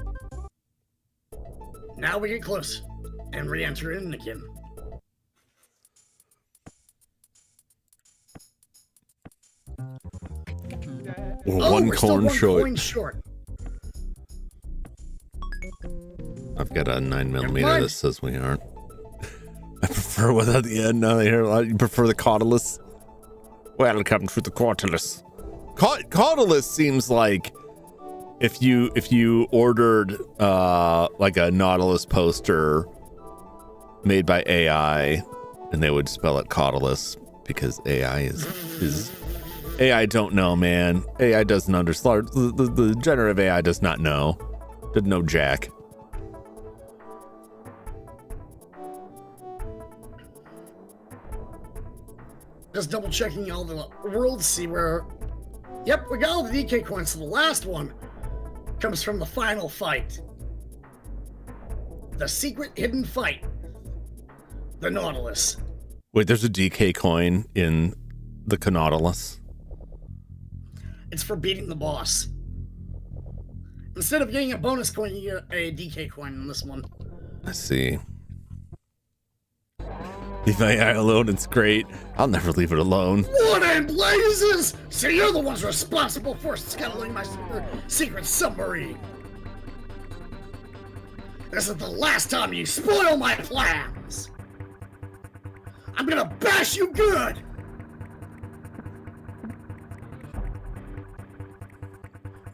now we get close and re-enter in again. We're Oh, one we're still coin one short. coin short. I've got a 9mm mind. that says we aren't. I prefer without the end. Now I hear a lot. You prefer the Cautilus? Welcome to the Cautilus. Cautilus seems like if you ordered like a Nautilus poster made by AI, and they would spell it Cautilus because AI is AI don't know, man. AI doesn't understand. The generative AI does not know. Didn't know jack. Just double checking all the worlds, see where. Yep, we got all the DK coins. So the last one comes from the final fight. The secret hidden fight. The Nautilus. Wait, there's a DK coin in the Nautilus. It's for beating the boss. Instead of getting a bonus coin, you get a DK coin in this one. I see. Leave my AI alone, it's great. I'll never leave it alone. What in blazes? So you're the ones responsible for scuttling my secret submarine. This is the last time you spoil my plans. I'm gonna bash you good.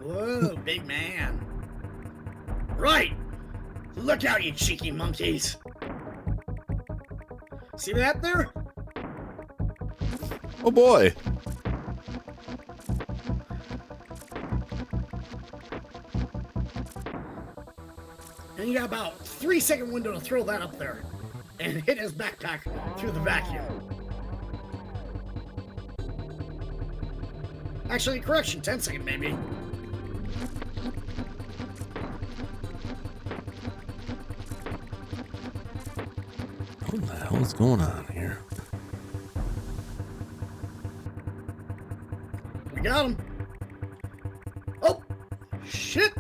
Whoa, big man. Right. Look out, you cheeky monkeys. See that there? Oh boy. And you got about 3-second window to throw that up there and hit his backpack through the vacuum. Actually, correction, 10-second maybe. What the hell is going on here? We got him. Oh, shit.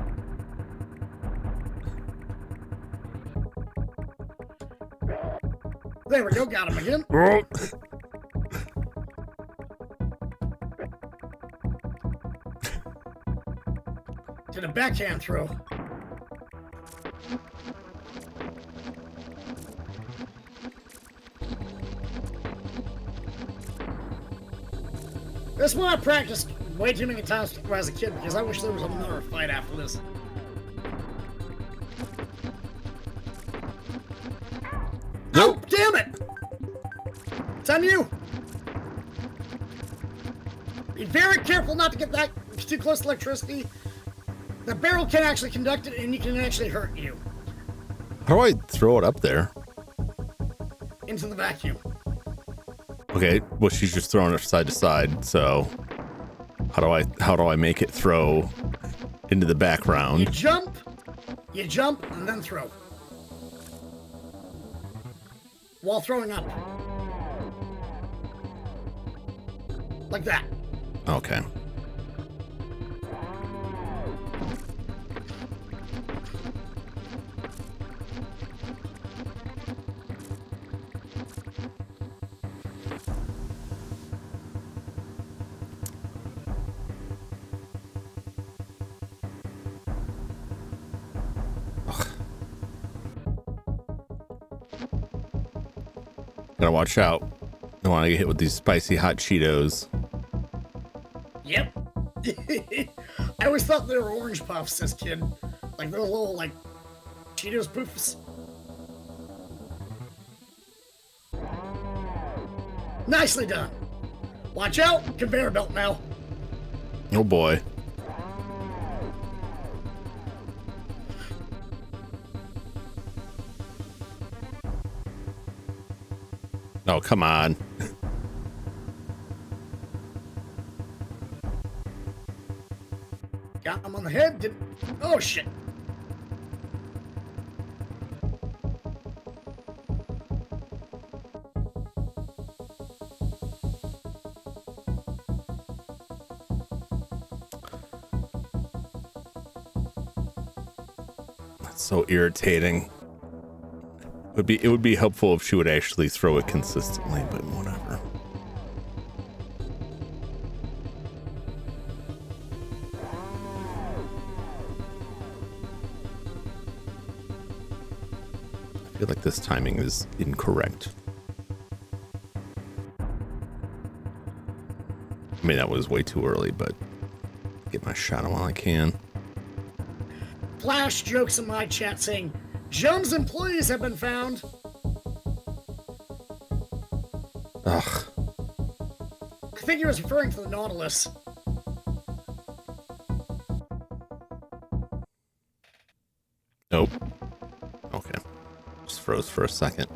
There we go, got him again. Oh. Did a backhand throw. This one I practiced way too many times when I was a kid because I wish there was another fight after this. Nope. Oh, damn it! It's on you! Be very careful not to get that too close to electricity. The barrel can actually conduct it and you can actually hurt you. How do I throw it up there? Into the vacuum. Okay, well she's just throwing it side to side, so how do I make it throw into the background? You jump, and then throw. While throwing up. Like that. Okay. Gotta watch out. I don't want to get hit with these spicy hot Cheetos. Yep. I always thought they were orange puffs as a kid. Like those little, like, Cheetos poofs. Nicely done. Watch out, conveyor belt now. Oh boy. Oh, come on. Got him on the head. Oh, shit. That's so irritating. It would be helpful if she would actually throw it consistently, but whatever. I feel like this timing is incorrect. I mean, that was way too early, but get my shot on while I can. Flash jokes in my chat saying, Jum's employees have been found. Ugh. I think he was referring to the Nautilus. Nope. Okay. Just froze for a second.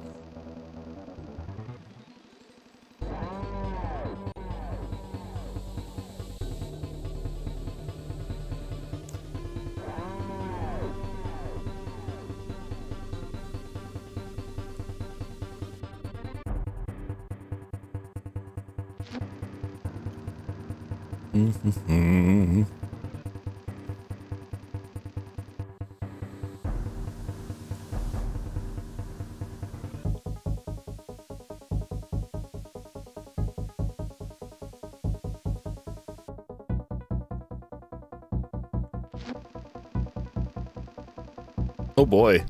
Oh boy,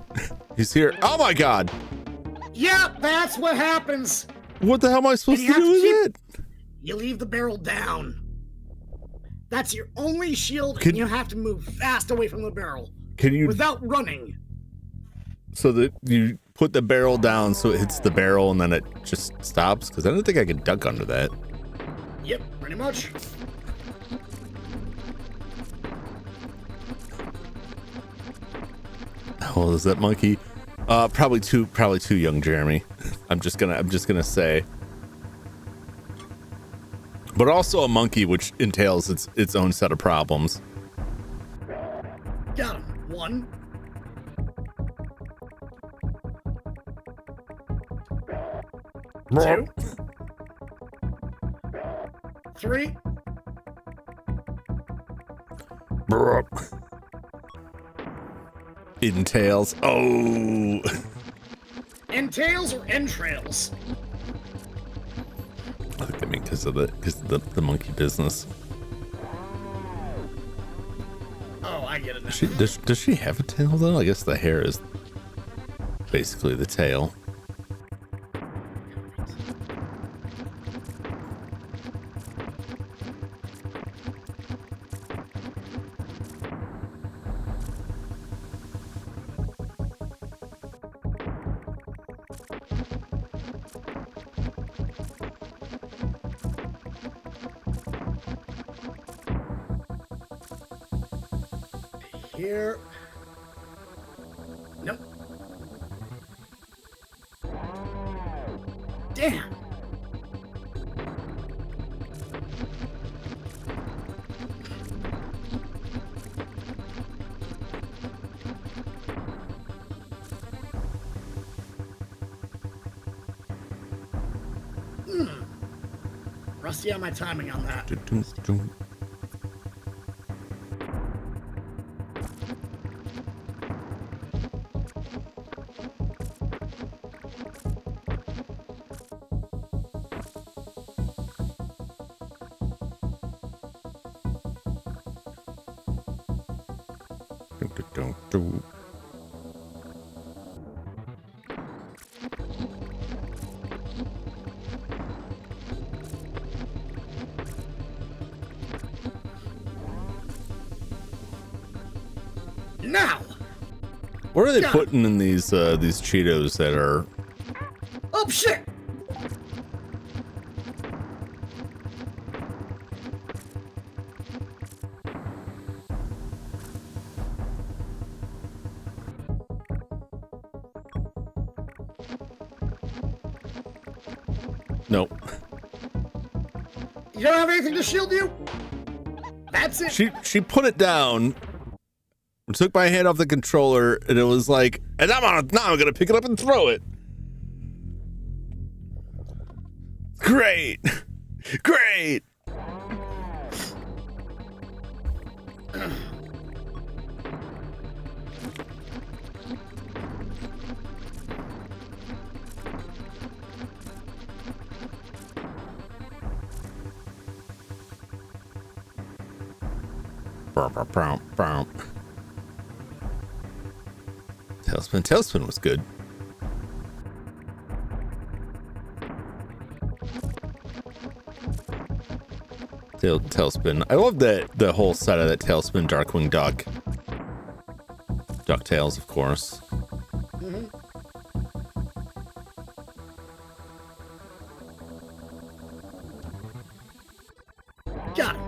he's here. Oh my god. Yep, that's what happens. What the hell am I supposed to do with it? You leave the barrel down. That's your only shield, and you have to move fast away from the barrel. Can you? Without running. So that you put the barrel down so it hits the barrel and then it just stops? Because I don't think I can duck under that. Yep, pretty much. How old is that monkey? Probably too young, Jeremy. I'm just gonna say. But also a monkey, which entails its own set of problems. Got him. 1. 2. 3. Entails. Oh. Entails or entrails? I think I mean because of the monkey business. Oh, I get it now. Does she have a tail though? I guess the hair is basically the tail. Here. Nope. Damn. Rusty on my timing on that. Now. What are they putting in these Cheetos that are? Oh shit! Nope. You don't have anything to shield you? That's it. She put it down, took my hand off the controller, and it was like, and now I'm gonna pick it up and throw it. Great. Great. Tailspin was good. Tailspin. I love the whole set of that Tailspin Darkwing Duck. DuckTales, of course. Mm-hmm. Got it.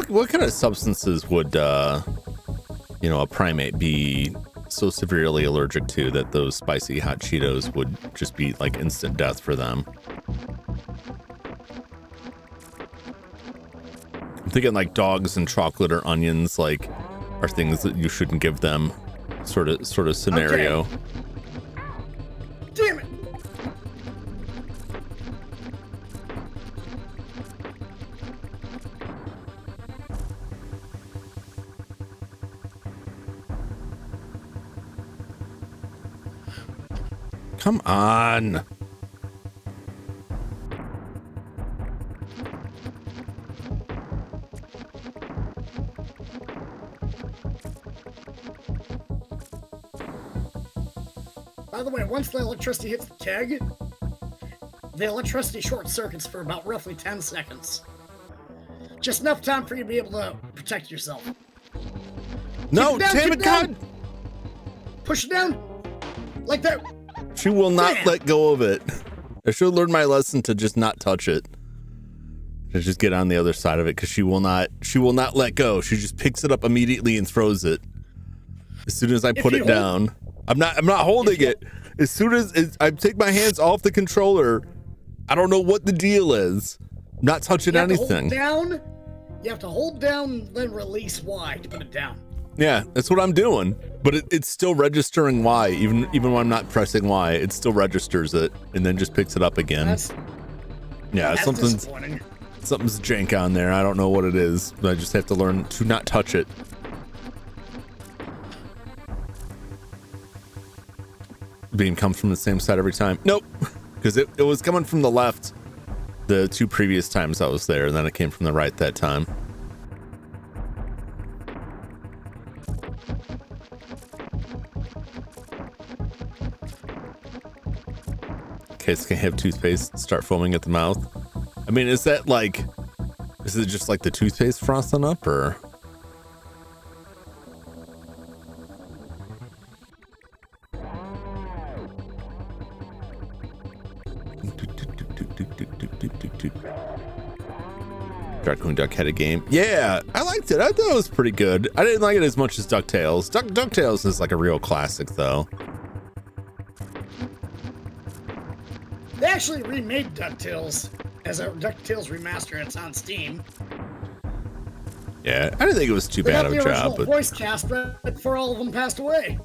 What kind of substances would, you know, a primate be so severely allergic to that those spicy hot Cheetos would just be like instant death for them? I'm thinking like dogs and chocolate or onions, like, are things that you shouldn't give them, sort of scenario. Okay. Damn it! Come on. By the way, once the electricity hits the keg, the electricity short circuits for about roughly 10 seconds. Just enough time for you to be able to protect yourself. No, damn it, God! Push it down. Like that. She will not Damn. let go of it. I should have learned my lesson to just not touch it. To just get on the other side of it, because she will not let go. She just picks it up immediately and throws it. As soon as I put it down. I'm not holding it. As soon as I take my hands off the controller, I don't know what the deal is. I'm not touching anything. You have to hold down, then release Y to put it down. Yeah, that's what I'm doing. But it's still registering Y, even when I'm not pressing Y. It still registers it and then just picks it up again. That's something's jank on there. I don't know what it is, but I just have to learn to not touch it. Beam comes from the same side every time. Nope, because it was coming from the left the 2 previous times I was there, and then it came from the right that time. Kids can have toothpaste start foaming at the mouth. I mean, is it just like the toothpaste frosting up, or? Darkwing Duck had a game. Yeah, I liked it. I thought it was pretty good. I didn't like it as much as DuckTales. DuckTales is like a real classic, though. They actually remade DuckTales as a DuckTales remaster. It's on Steam. Yeah, I didn't think it was too bad of a job. But voice cast right before all of them passed away.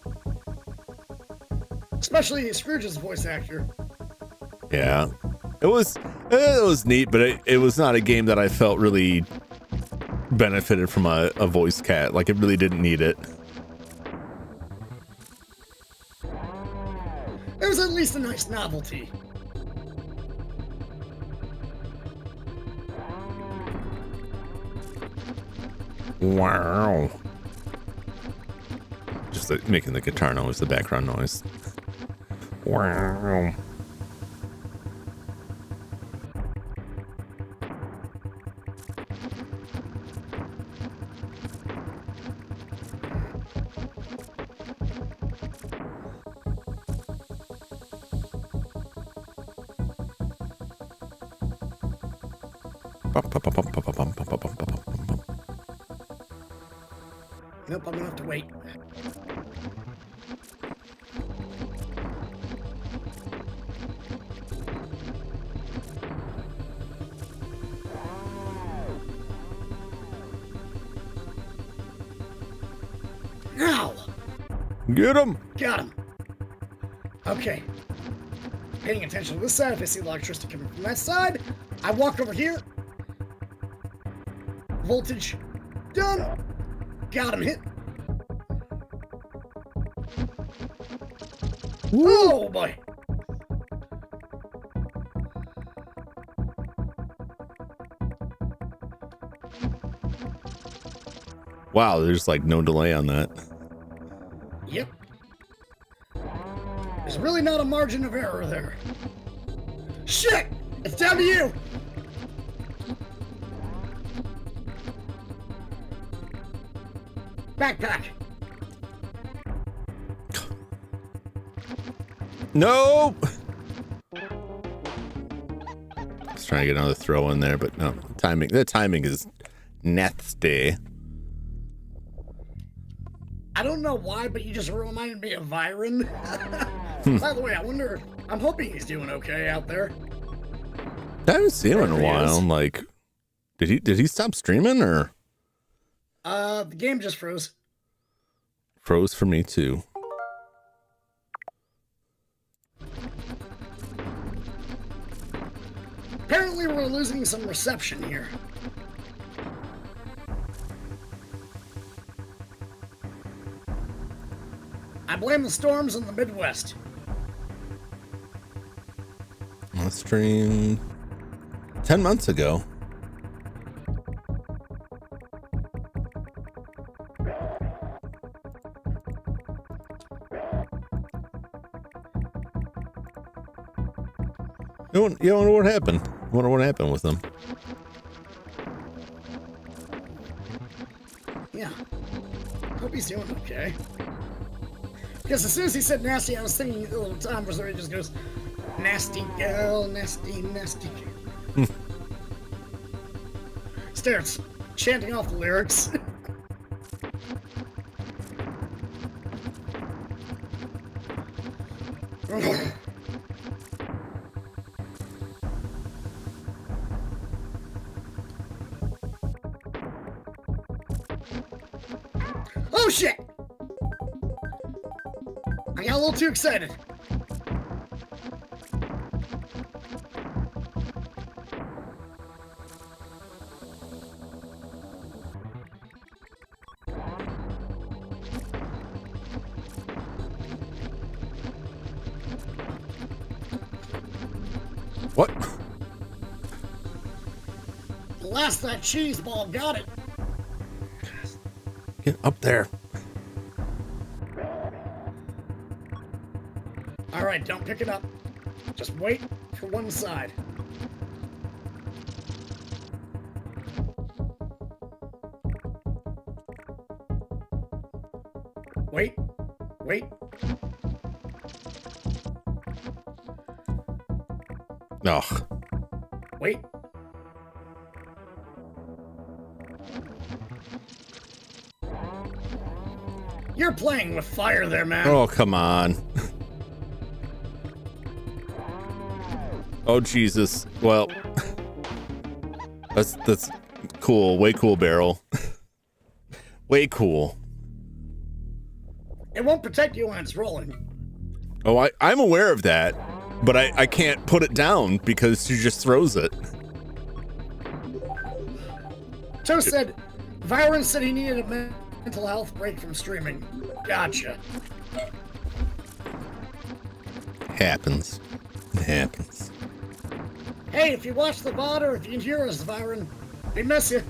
Especially Scrooge's voice actor. Yeah, it was neat, but it was not a game that I felt really benefited from a voice cat. Like, it really didn't need it. It was at least a nice novelty. Wow. Just making the guitar noise, the background noise. Wow. Nope, I'm gonna have to wait. Now! Get him! Got him. Okay. Paying attention to this side. If I see the electricity coming from that side, I walk over here. Voltage done. Got him hit. Woo. Oh boy. Wow, there's like no delay on that. Yep. There's really not a margin of error there. Shit! It's down to you! Backpack. No! I was trying to get another throw in there, but no. The timing is nasty. I don't know why, but you just reminded me of Byron. By the way, I'm hoping he's doing okay out there. I haven't seen him in a There he while. is. Like, did he stop streaming or The game just froze. froze for me too? Apparently we're losing some reception here. I blame the storms in the Midwest. I streamed 10 months ago. You wonder what happened. Wonder what happened with them. Yeah. Hope he's doing okay. Because as soon as he said nasty, I was thinking the little time where he just goes, nasty girl, nasty, nasty girl. Starts chanting off the lyrics. Oh shit! I got a little too excited. What? Blast that cheese ball, got it. Get up there. Alright, don't pick it up. Just wait for one side. Wait. Wait. Ugh. Wait. You're playing with fire there, man. Oh, come on. Oh, Jesus. Well, that's cool. Way cool, Barrel. Way cool. It won't protect you when it's rolling. Oh, I'm aware of that, but I can't put it down because she just throws it. Joe said, Byron said he needed a mental health break from streaming. Gotcha. Happens. It happens. Hey, if you watch the VOD or if you can hear us, Byron, we miss you.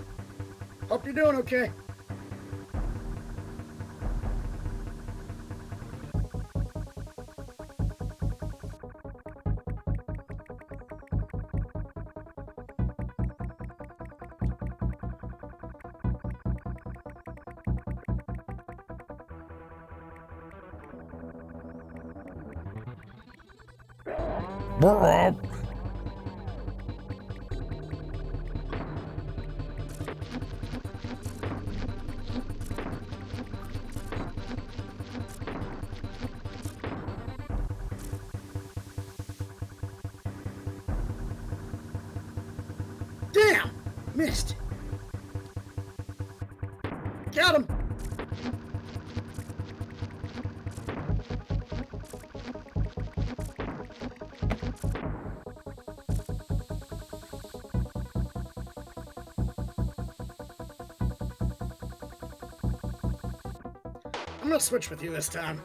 Hope you're doing okay. Damn! Missed. Got him. I'm gonna switch with you this time.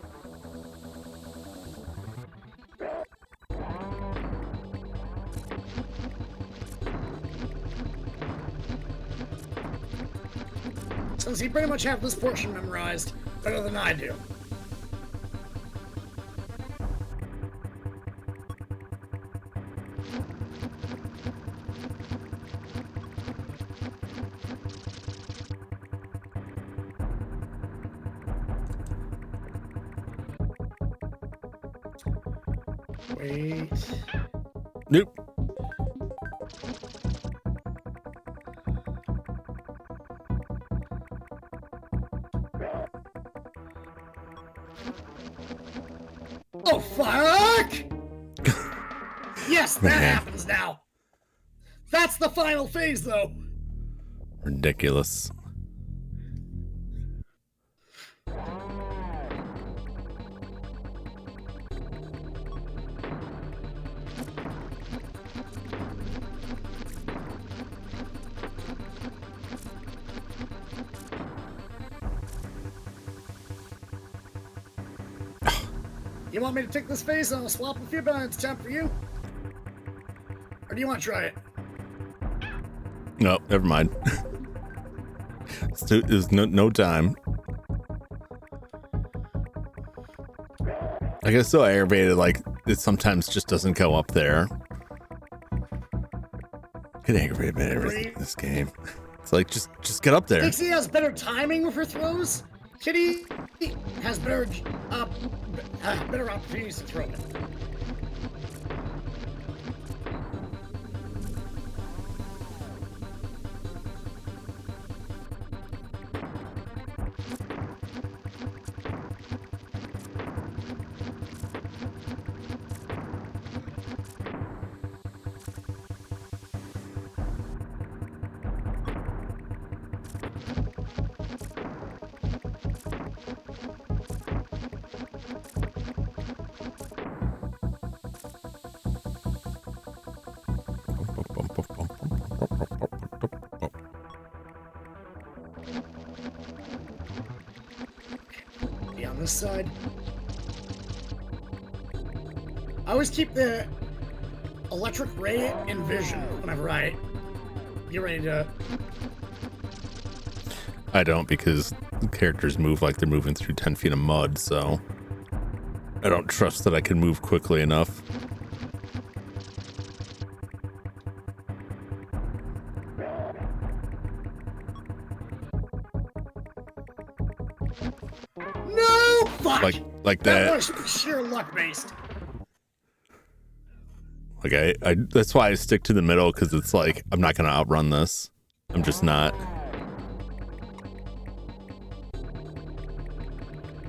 Since you pretty much have this portion memorized better than I do. Wait. Nope. Oh, fuck! Yes, that happens now. That's the final phase, though. Ridiculous. You want me to take this phase and I'll swap with you, but it's time for you? Or do you want to try it? No, never mind. There's no time. I get so aggravated, like, it sometimes just doesn't go up there. Get aggravated by everything in this game. It's like, just get up there. Dixie has better timing with her throws. Kitty has better opportunities to throw it. Be on this side. I always keep the electric ray in vision whenever I get ready to. I don't, because the characters move like they're moving through 10 feet of mud, so I don't trust that I can move quickly enough. No! Fuck! Like that. That was sheer luck based. Like I that's why I stick to the middle, because it's like, I'm not gonna outrun this. I'm just not.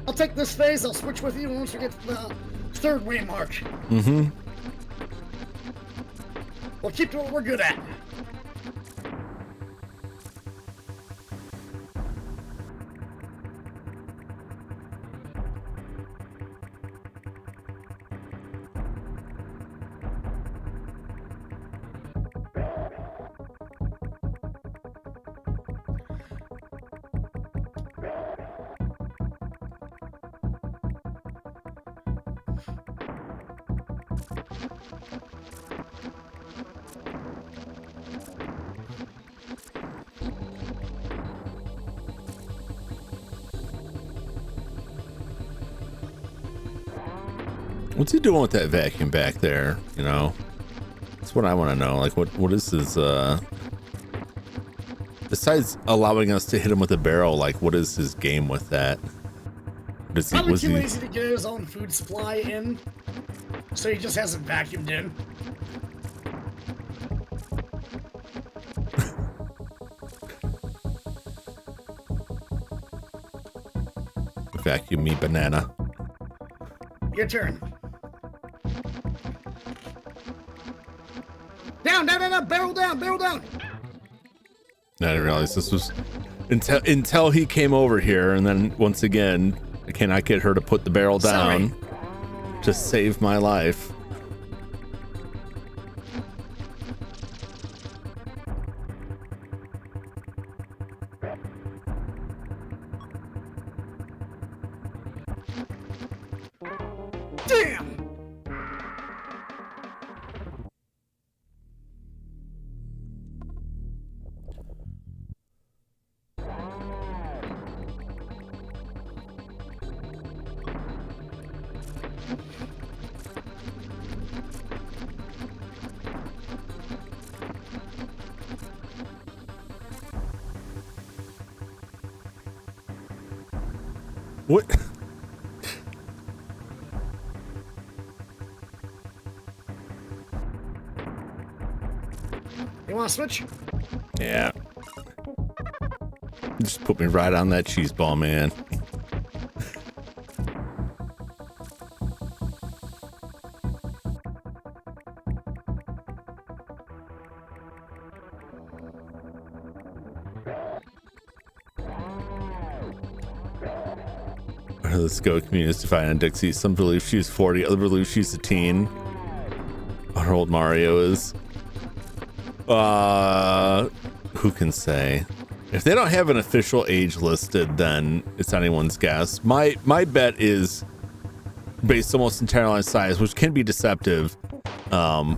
I'll take this phase, I'll switch with you once we get to the third way mark. Mm-hmm. We'll keep doing what we're good at. What's he doing with that vacuum back there? You know, that's what I want to know. Like, what is his, besides allowing us to hit him with a barrel, like, what is his game with that? Probably too lazy to get his own food supply in, so he just has it vacuumed in. Vacuum me banana. Your turn. Down, barrel down. I didn't realize this was until he came over here, and then once again, I cannot get her to put the barrel down to save my life. What? You want to switch? Yeah. Just put me right on that cheese ball, man. Let's go. Community is defined on Dixie. Some believe she's 40, other believe she's a teen. How old Mario is. Who can say? If they don't have an official age listed, then it's anyone's guess. My bet is based almost entirely on size, which can be deceptive. My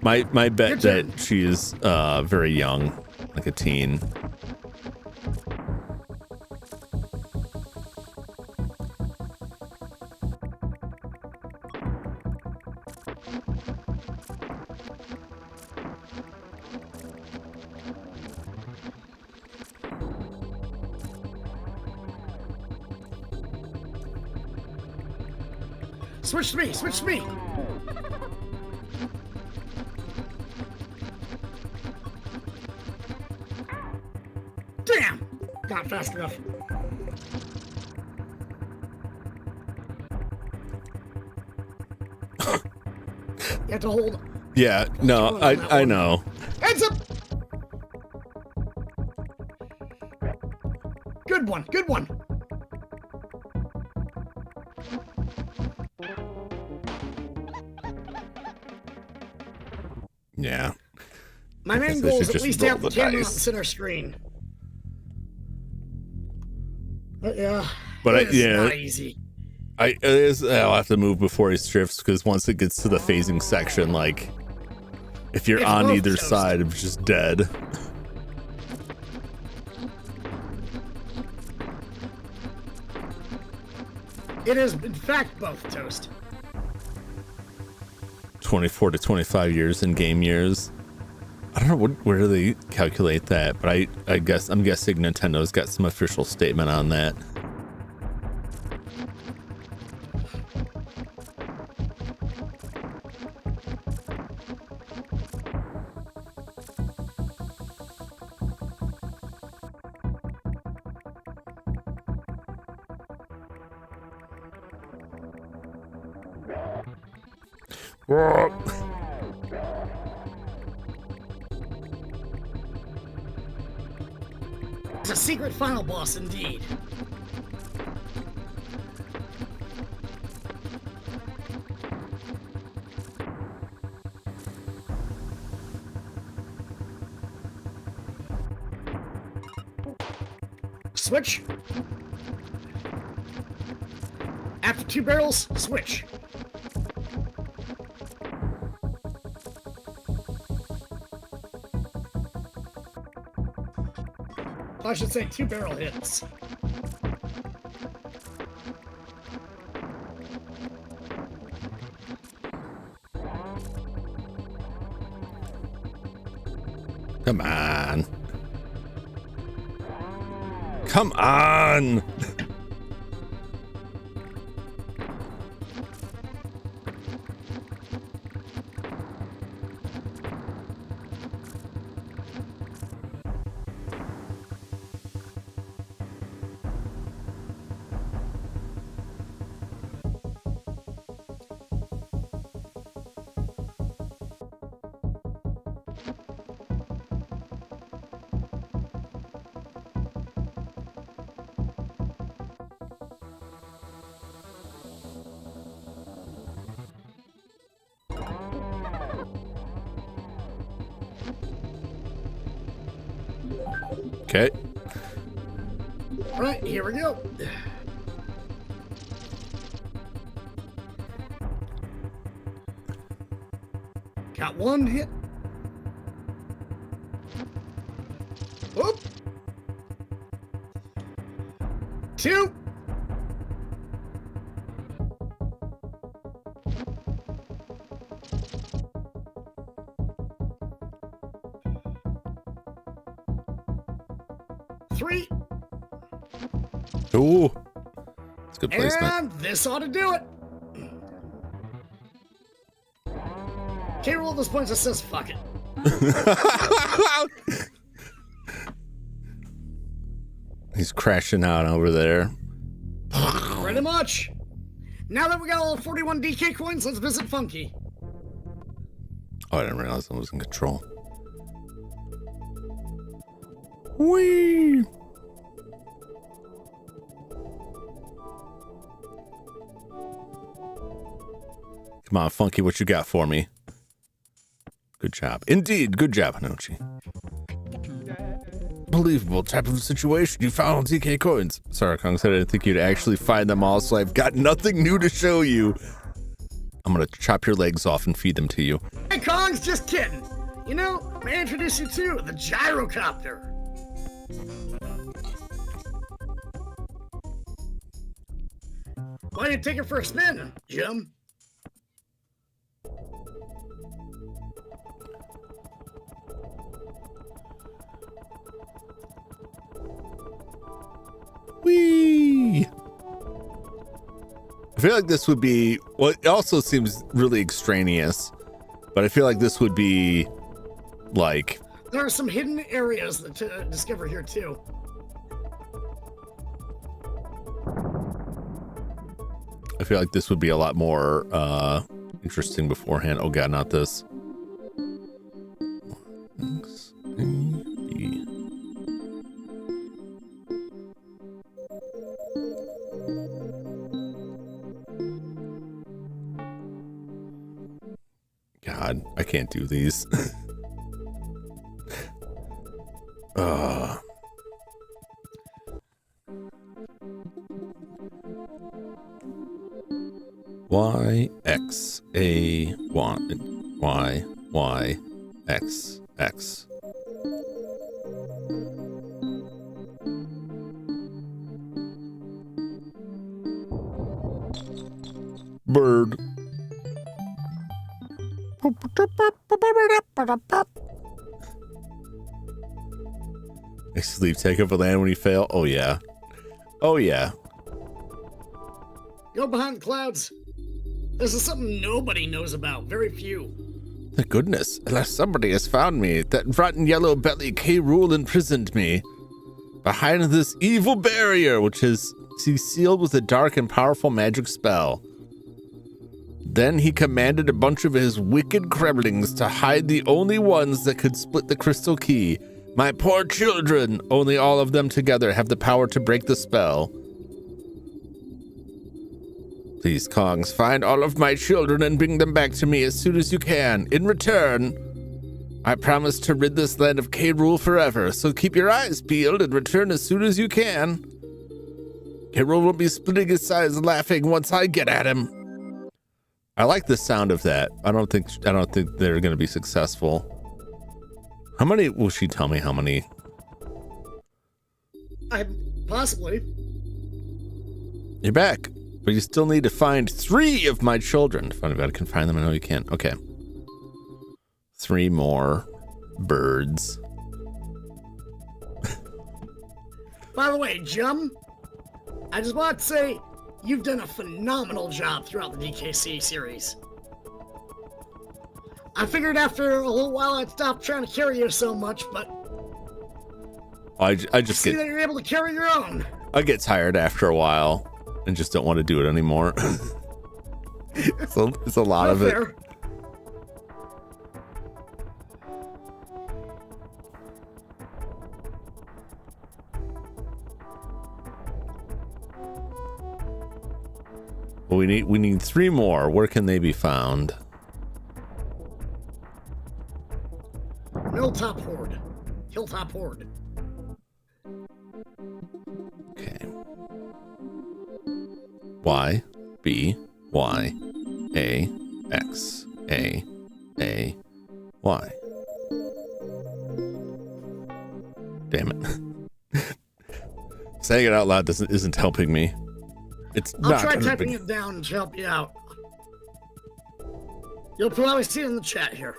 bet that she is very young, like a teen. Switch to me, switch to me. Damn! Not fast enough. You have to hold. Yeah, no, I know. Heads up! Good one, good one. Yeah. My main goal is at least to have the camera on the center screen. Yeah. But it's not easy. I'll have to move before he drifts, because once it gets to the phasing section, like if you're on either side, it's just dead. It is, in fact, both toast. 24 to 25 years in game years. I don't know where do they calculate that, but I'm guessing Nintendo's got some official statement on that. It's a secret final boss indeed. Switch. After 2 barrels, switch. I should say 2 barrel hits. Come on. Come on. Okay. All right, here we go. Got 1 hit. Whoop. 2. Three. Ooh. It's good placement. And this ought to do it. K-Rool at this point just says, fuck it. He's crashing out over there. Pretty much. Now that we got all 41 DK coins, let's visit Funky. Oh, I didn't realize I was in control. Whee! Come on, Funky, what you got for me? Good job. Indeed, good job, Hanochi. Unbelievable type of situation. You found all DK coins. Sorry, Kong said I didn't think you'd actually find them all, so I've got nothing new to show you. I'm gonna chop your legs off and feed them to you. Hey, Kong's just kidding. You know, may I introduce you to the gyrocopter. Why don't you take it for a spin, Jim? Whee! I feel like this would be, well, it also seems really extraneous, but I feel like this would be like... There are some hidden areas to discover here, too. I feel like this would be a lot more interesting beforehand. Oh god, not this. X, A, B. God, I can't do these. Y X A Y X X. Bird. I sleep, take over land when you fail. Oh yeah. Oh yeah. Go behind the clouds. This is something nobody knows about. Very few. Thank goodness. At last somebody has found me. That rotten yellow belly K-Rool imprisoned me behind this evil barrier, which is sealed with a dark and powerful magic spell. Then he commanded a bunch of his wicked kremlings to hide the only ones that could split the crystal key. My poor children! Only all of them together have the power to break the spell. Please, Kongs, find all of my children and bring them back to me as soon as you can. In return, I promise to rid this land of K-Rool forever, so keep your eyes peeled and return as soon as you can. K-Rool will be splitting his sides laughing once I get at him. I like the sound of that. I don't think they're going to be successful. How many will she tell me? How many? Possibly. You're back, but you still need to find 3 of my children. Funny if I can find them. I know you can. Okay. 3 more birds. By the way, Jum, I just want to say you've done a phenomenal job throughout the DKC series. I figured after a little while I'd stop trying to carry you so much, but I just see that you're able to carry your own. I get tired after a while and just don't want to do it anymore. It's a lot of it. Fair. Well, we need 3 more. Where can they be found? Hilltop Horde. Hilltop Horde. Okay. Y B Y A X A Y. Damn it. Saying it out loud isn't helping me. It's I'll not try typing it down to help you out. You'll probably see it in the chat here.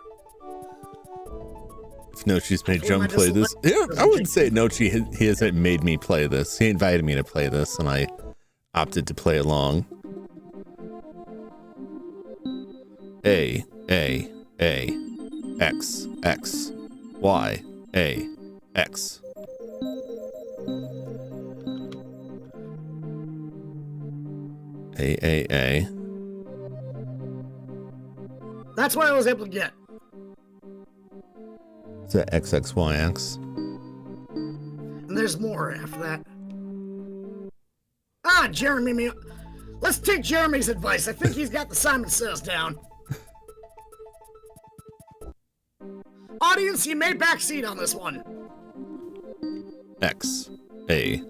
No, she's made Jum play this. Yeah, I wouldn't say no. He hasn't made me play this. He invited me to play this, and I opted to play along. A, X, X, Y, A, X. A. That's what I was able to get. Is that XXYX? And there's more after that. Ah, Jeremy. Let's take Jeremy's advice. I think he's got the Simon Says down. Audience, you may backseat on this one. X, A,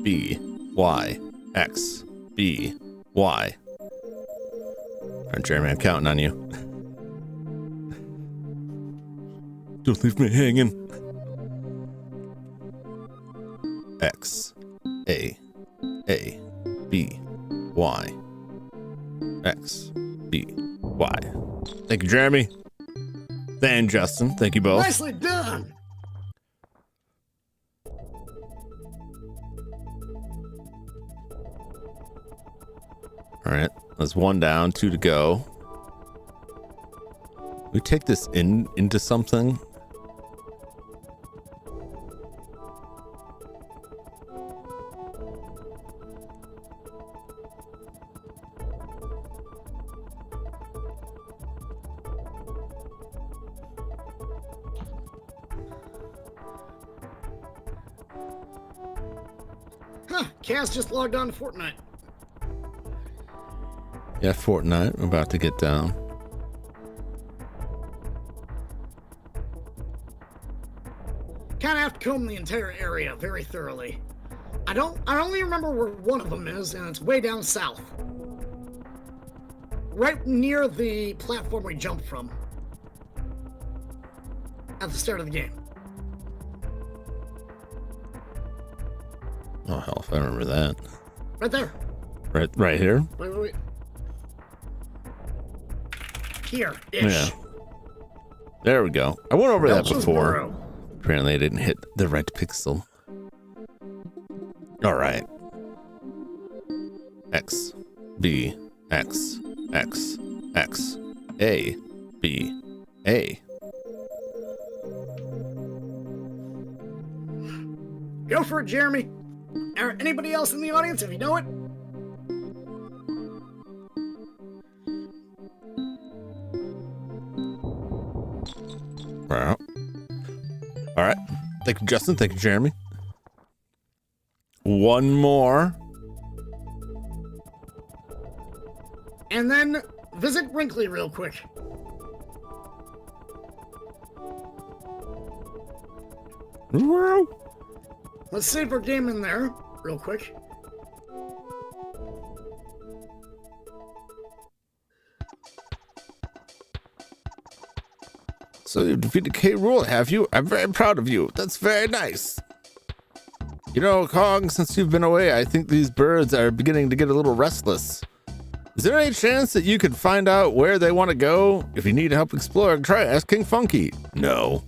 B, Y, X, B, Y. All right, Jeremy, I'm counting on you. Don't leave me hanging. X, A, B, Y, X, B, Y. Thank you, Jeremy. And Justin. Thank you both. Nicely done. All right, that's one down, 2 to go. We take this into something. Huh, Kaz just logged on to Fortnite. Yeah, Fortnite. We're about to get down. Kind of have to comb the entire area very thoroughly. I only remember where one of them is, and it's way down south. Right near the platform we jumped from. At the start of the game. Oh, hell, if I remember that. Right there. Right here? Wait. Here-ish. Yeah. There we go. I went over that before. Burrow. Apparently I didn't hit the right pixel. All right. X, B, X, X, X, A, B, A. Go for it, Jeremy. Or anybody else in the audience, if you know it? Wow. All right. Thank you, Justin. Thank you, Jeremy. One more. And then visit Wrinkly real quick. Wow. Let's save our game in there real quick. So you defeated K. Rool, have you? I'm very proud of you. That's very nice. You know, Kong, since you've been away, I think these birds are beginning to get a little restless. Is there any chance that you could find out where they want to go? If you need help exploring, try asking Funky. No.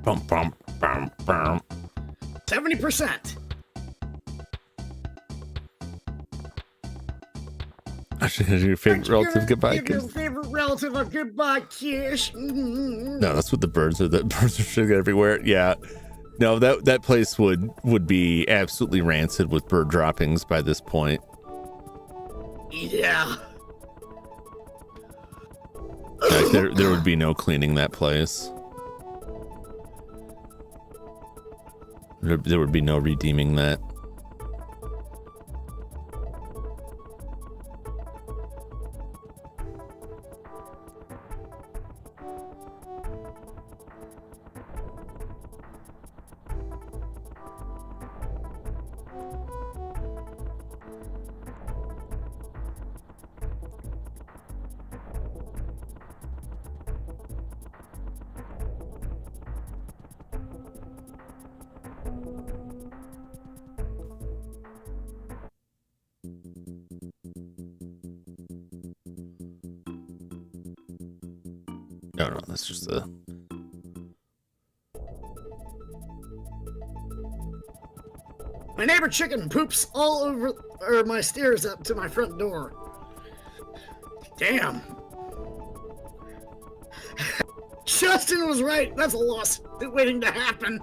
Bum, bum, bum, bum. 70%. Actually, your favorite relative goodbye Give your kiss. favorite relative a goodbye kiss. No, that's what the birds are. The birds are shitting everywhere. Yeah. No, that place would be absolutely rancid with bird droppings by this point. Yeah. Like there would be no cleaning that place. There would be no redeeming that. No, that's just the... My neighbor chicken poops all over my stairs up to my front door. Damn. Justin was right. That's a loss waiting to happen.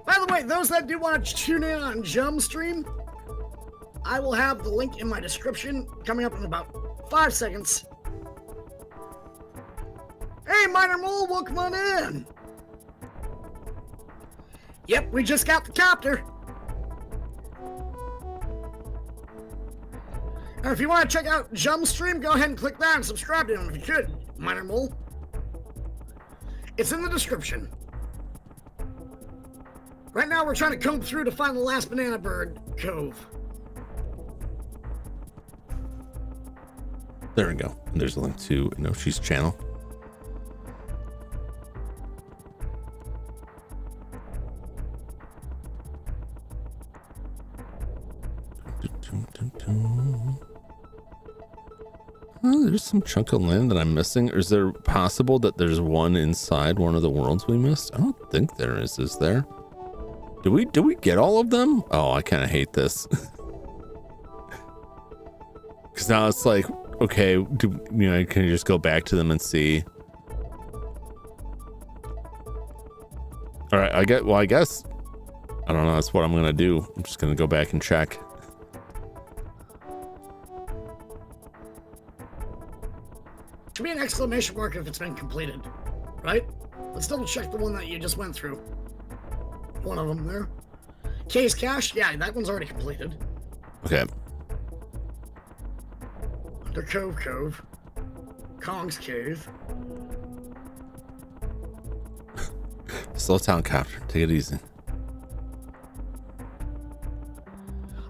By the way, those that do want to tune in on Jum stream, I will have the link in my description coming up in about 5 seconds. Hey, Minor Mole, welcome on in. Yep, we just got the copter. And if you want to check out Jum stream, go ahead and click that and subscribe to him if you could, Minor Mole. It's in the description. Right now, we're trying to comb through to find the last banana bird cove. There we go. And there's a link to Inoshi's channel. Oh, there's some chunk of land that I'm missing. Or is there possible that there's one inside one of the worlds we missed? I don't think there is there? Do we get all of them? Oh, I kind of hate this. Because now it's like, okay, can you just go back to them and see? All right, I guess, I don't know. That's what I'm going to do. I'm just going to go back and check. Should be an exclamation mark if it's been completed, right? Let's double check the one that you just went through. One of them there. K's Cache, yeah, that one's already completed. Okay. Under Cove. Kong's Cave. Slow down, copter. Take it easy.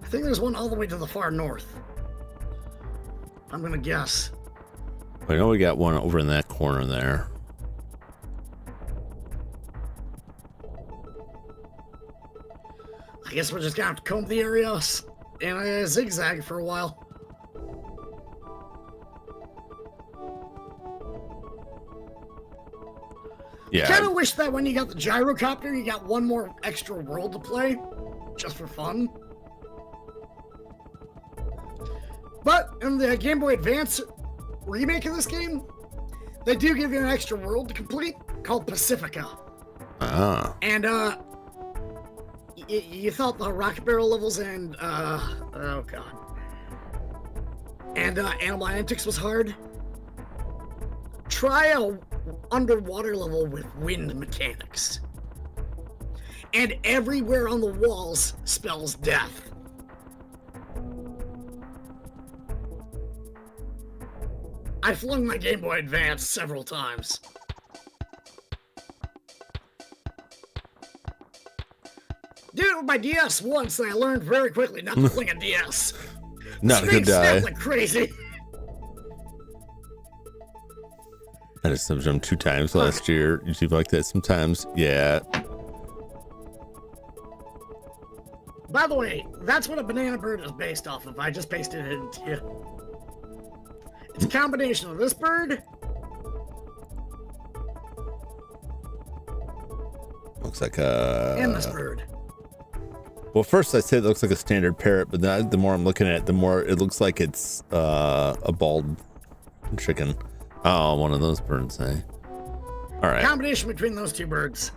I think there's one all the way to the far north. I'm gonna guess. I know we got one over in that corner there. I guess we're just gonna have to comb the area in a zigzag for a while. Yeah. I kind of wish that when you got the gyrocopter, you got one more extra world to play, just for fun. But in the Game Boy Advance remake of this game, they do give you an extra world to complete called Pacifica. Ah. And you thought the rocket barrel levels and oh god, and Animal Antics was hard. Try a underwater level with wind mechanics, and everywhere on the walls spells death. I flung my Game Boy Advance several times. Did it with my DS once, and I learned very quickly not to fling a DS. Not a good die. Like crazy. I just jumped them 2 times last year. YouTube like that sometimes. Yeah. By the way, that's what a banana bird is based off of. I just pasted it into you. It's a combination of this bird. Looks like and this bird. Well, first I say it looks like a standard parrot, but then the more I'm looking at it, the more it looks like it's a bald chicken. Oh, one of those birds, eh? All right. Combination between those two birds.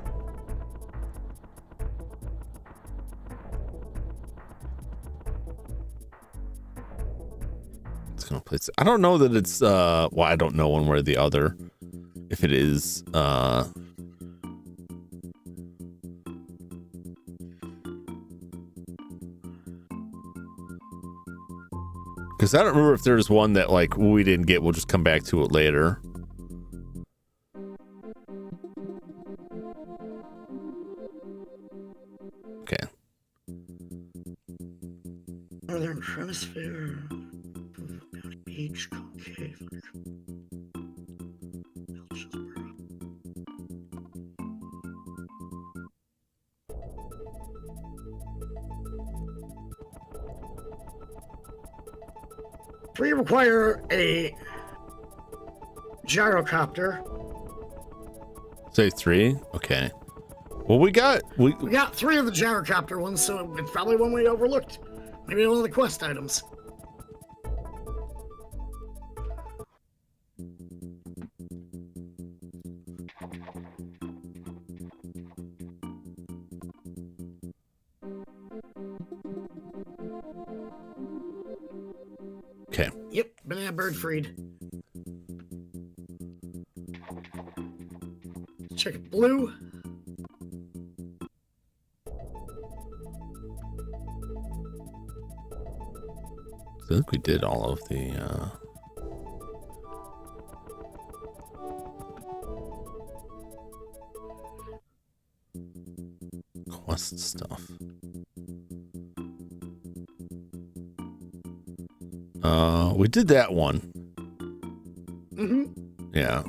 It's gonna place. I don't know that it's well, I don't know one way or the other. If it is because I don't remember if there's one that like we didn't get. We'll just come back to it later. Okay. Northern Hemisphere. Beach concave. We require a gyrocopter. Say 3. Okay. Well, we got 3 of the gyrocopter ones, so it's probably one we overlooked. Maybe one of the quest items. Okay. Yep, banana bird freed. Check blue. I think we did all of the quest stuff. We did that one. Mm-hmm. Yeah,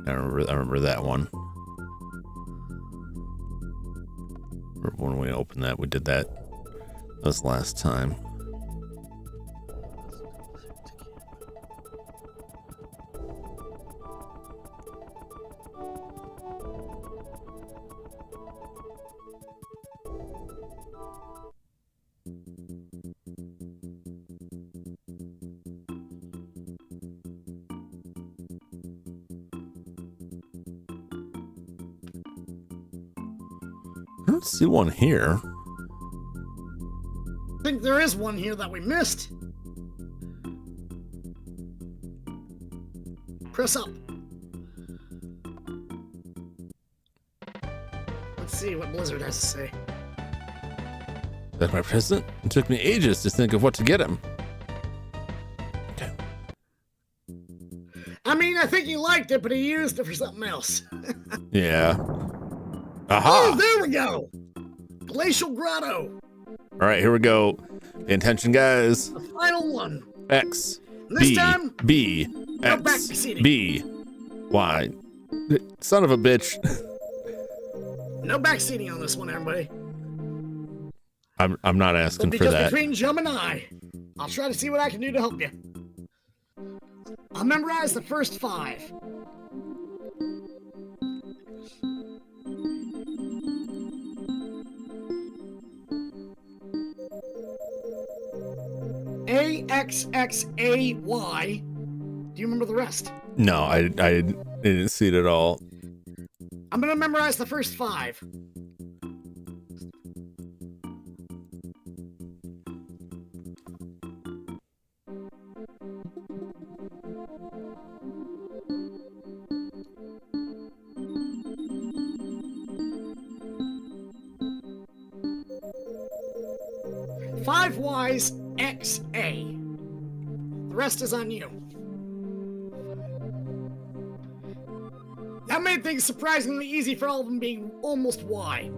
I remember that one. When we opened that, we did that. That was last time. I don't see one here. I think there is one here that we missed. Press up. Let's see what Blizzard has to say. That's my present. It took me ages to think of what to get him. Okay. I mean, I think he liked it, but he used it for something else. Yeah. Aha! Oh, there we go! Glacial Grotto. All right, here we go. Pay attention, guys. The final one. X. This B, time, B. no X. backseating. B. Y. Son of a bitch. No backseating on this one, everybody. I'm not asking for Because that. between Jum and I'll try to see what I can do to help you. I'll memorize the first 5. AXXAY. Do you remember the rest? No, I didn't see it at all. I'm gonna memorize the first 5. Five Y's XA. The rest is on you. That made things surprisingly easy for all of them being almost Y.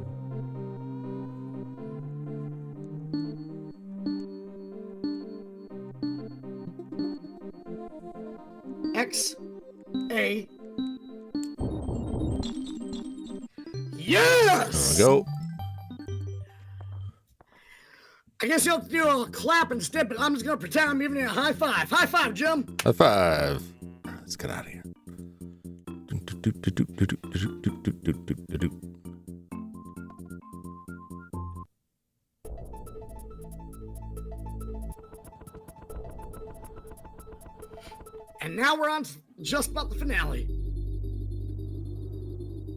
X A. Yes! There we go. I guess you'll have to do a clap instead, but I'm just gonna pretend I'm giving you a high five. High five, Jum. High five. Let's get out of here. And now we're on to just about the finale.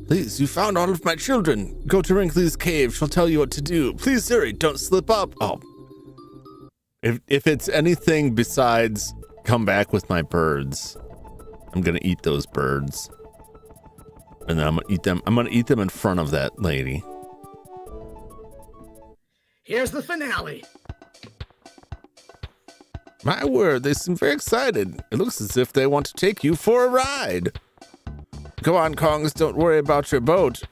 Please, you found all of my children. Go to Wrinkly's cave. She'll tell you what to do. Please, Siri, don't slip up. Oh. If it's anything besides come back with my birds, I'm going to eat those birds. And then I'm going to eat them. I'm going to eat them in front of that lady. Here's the finale. My word, they seem very excited. It looks as if they want to take you for a ride. Go on, Kongs, don't worry about your boat.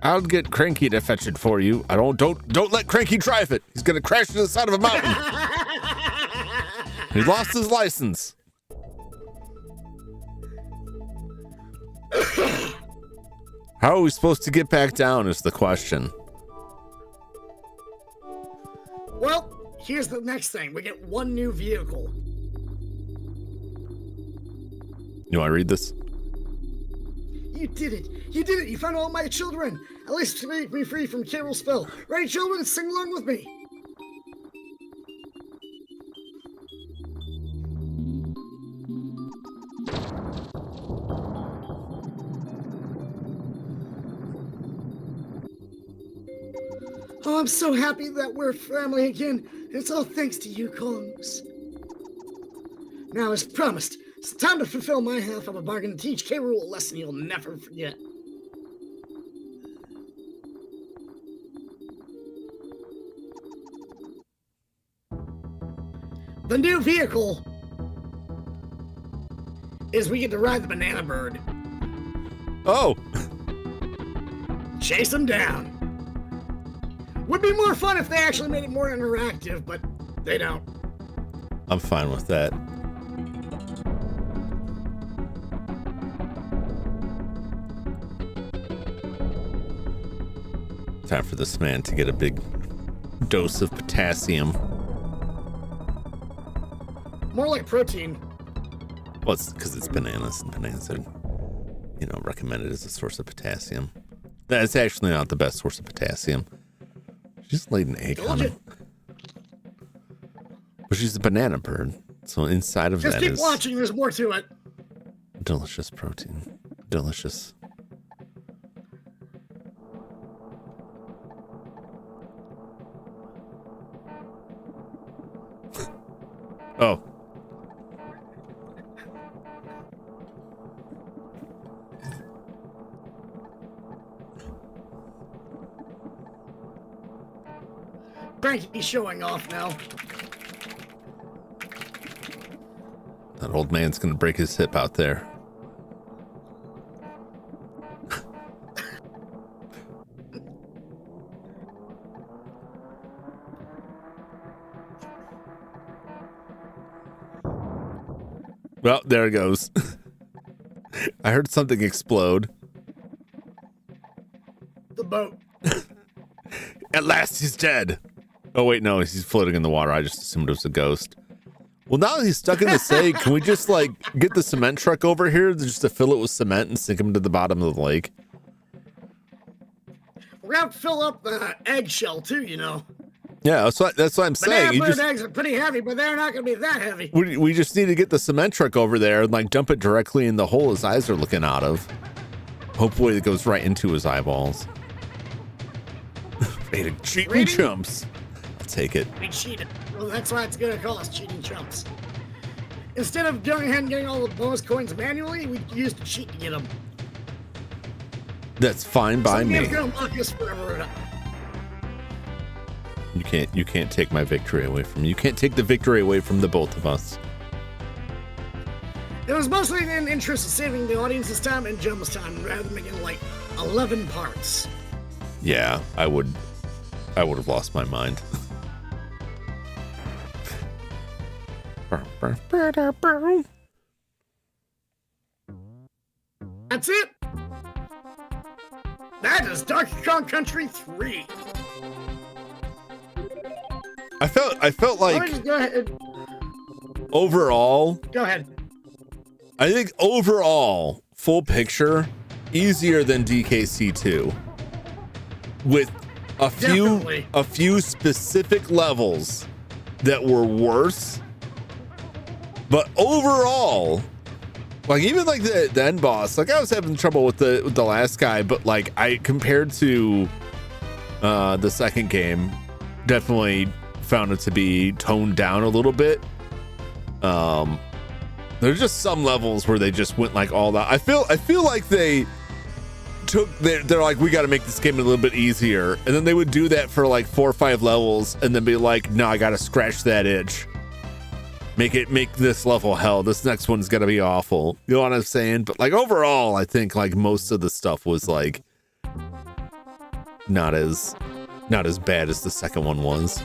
I'll get Cranky to fetch it for you. Don't let Cranky drive it. He's gonna crash to the side of a mountain. He lost his license. How are we supposed to get back down is the question. Well, here's the next thing. We get one new vehicle. You want to read this? You did it. You did it. You found all my children. At least make me free from Carol's spell. Right, children? Sing along with me. Oh, I'm so happy that we're family again. It's all thanks to you, Kongs. Now, as promised, it's time to fulfill my half of a bargain and teach K. Rool a lesson he'll never forget. The new vehicle is we get to ride the banana bird. Oh! Chase him down. Would be more fun if they actually made it more interactive, but they don't. I'm fine with that. Time for this man to get a big dose of potassium. More like protein. Well, it's because it's bananas, and bananas are, you know, recommended as a source of potassium. That's actually not the best source of potassium. She's laid an egg on it. But she's a banana bird, so inside of Just that keep is watching, there's more to it. delicious protein. Delicious. Oh. Frankie's showing off now. That old man's gonna break his hip out there. Well, there it goes. I heard something explode. The boat. At last he's dead. Oh wait, no, he's floating in the water. I just assumed it was a ghost. Well, now that he's stuck in the sand, can we just like get the cement truck over here just to fill it with cement and sink him to the bottom of the lake? We're gonna have to fill up the eggshell too, you know. Yeah, that's what I'm saying. Banana bird eggs are pretty heavy, but they're not gonna be that heavy. We just need to get the cement truck over there and like dump it directly in the hole his eyes are looking out of. Hopefully it goes right into his eyeballs. Rated cheating chumps. I'll take it. We cheated. Well, that's why it's gonna call us cheating chumps. Instead of going ahead and getting all the bonus coins manually, we used to cheat to get them. That's fine by me. You can't take my victory away from me. You can't take the victory away from the both of us. It was mostly in the interest of saving the audience's time and Jum's time rather than making like 11 parts. Yeah, I would have lost my mind. That's it. That is Donkey Kong Country 3. I felt like just go ahead. Overall, Go ahead. I think overall, full picture, easier than DKC2. With a few specific levels that were worse. But overall, like even like the end boss, like I was having trouble with the last guy, but like I compared to the second game, definitely found it to be toned down a little bit. There's just some levels where they just went like all that. I feel like they they're like, we got to make this game a little bit easier, and then they would do that for like 4 or 5 levels and then be like, no, I got to scratch that itch, make this level hell, this next one's gonna be awful, you know what I'm saying? But like overall, I think like most of the stuff was like not as bad as the second one was.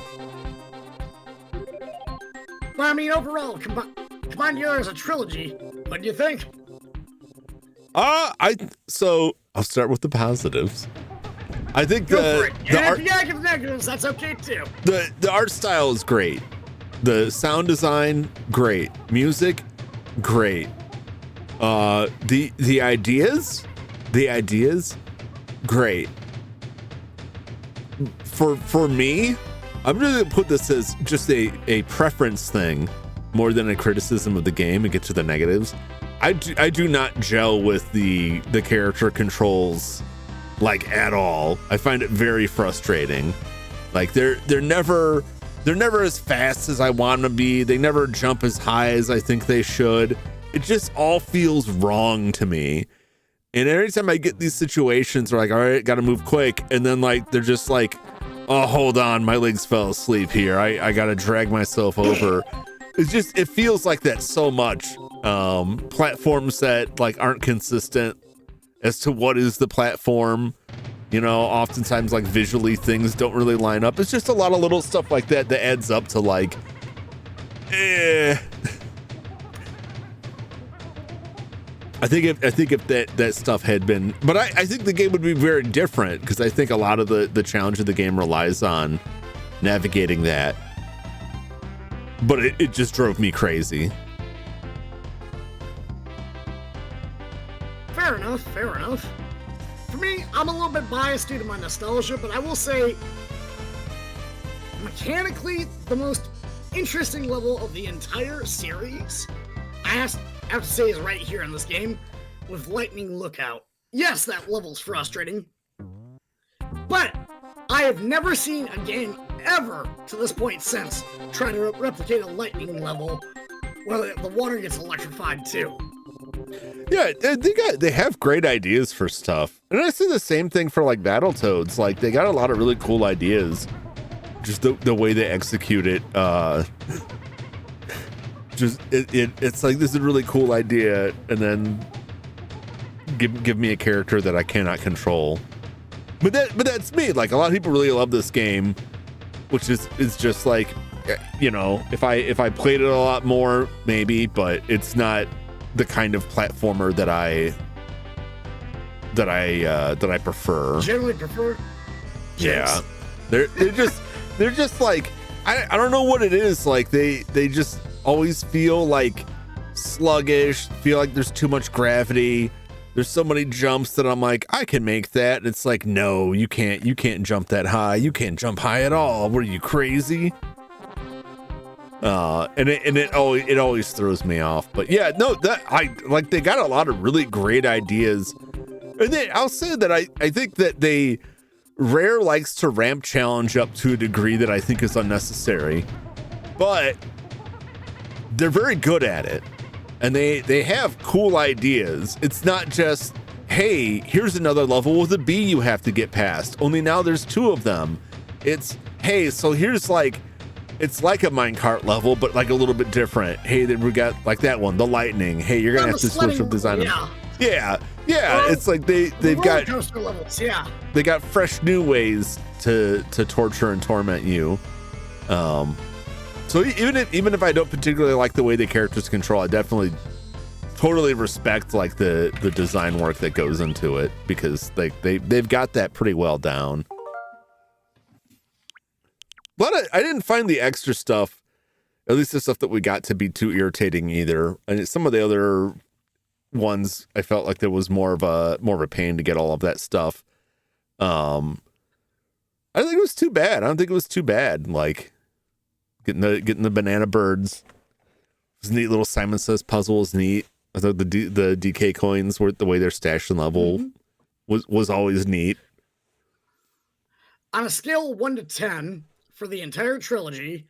Well, I mean, overall, combined together as a trilogy, what do you think? So I'll start with the positives. I think if you gotta give negatives, that's okay too. The art style is great. The sound design, great. Music, great. The ideas, the ideas, great. For me, I'm going to put this as just a preference thing more than a criticism of the game and get to the negatives. I do not gel with the character controls like at all. I find it very frustrating. Like they're never as fast as I want them to be. They never jump as high as I think they should. It just all feels wrong to me. And every time I get these situations where like, all right, got to move quick. And then like, they're just like, oh, hold on. My legs fell asleep here. I got to drag myself over. It feels like that so much. Platforms that like aren't consistent as to what is the platform. You know, oftentimes like visually things don't really line up. It's just a lot of little stuff like that that adds up to like, I think if that stuff had been, but I think the game would be very different because I think a lot of the challenge of the game relies on navigating that. But it just drove me crazy. Fair enough. For me, I'm a little bit biased due to my nostalgia, but I will say, mechanically, the most interesting level of the entire series, I have to say, is right here in this game with Lightning Lookout. Yes, that level's frustrating, but I have never seen a game ever to this point since try to replicate a lightning level where the water gets electrified too. Yeah, they have great ideas for stuff. And I see the same thing for like Battletoads. Like they got a lot of really cool ideas. Just the way they execute it. It's like, this is a really cool idea, and then give me a character that I cannot control. But that's me. Like a lot of people really love this game, which is just like, you know, if I played it a lot more, maybe, but it's not the kind of platformer that I prefer. Generally prefer. Yeah, they're just like, I don't know what it is. Like they just always feel like sluggish. Feel like there's too much gravity. There's so many jumps that I'm like, I can make that. And it's like, no, you can't jump that high. You can't jump high at all. What are you, crazy? And it always throws me off. But yeah, no, they got a lot of really great ideas. And then I'll say that I think that Rare likes to ramp challenge up to a degree that I think is unnecessary, but they're very good at it. And they have cool ideas. It's not just, hey, here's another level with a bee you have to get past. Only now there's two of them. It's, hey, so here's like, it's like a minecart level, but like a little bit different. Hey, then we got like that one, the lightning. Hey, you're gonna have to switch up design. Yeah. It's like they've got coaster levels. Yeah, they got fresh new ways to torture and torment you. So even if I don't particularly like the way the characters control, I definitely totally respect like the design work that goes into it, because they've got that pretty well down. But I didn't find the extra stuff, at least the stuff that we got, to be too irritating either. And some of the other ones, I felt like there was more of a pain to get all of that stuff. I don't think it was too bad. I don't think it was too bad. Like getting the banana birds. It was a neat little Simon Says puzzle was neat. I thought the DK coins were the way they're stashed and level was always neat. On a scale of 1 to 10 for the entire trilogy,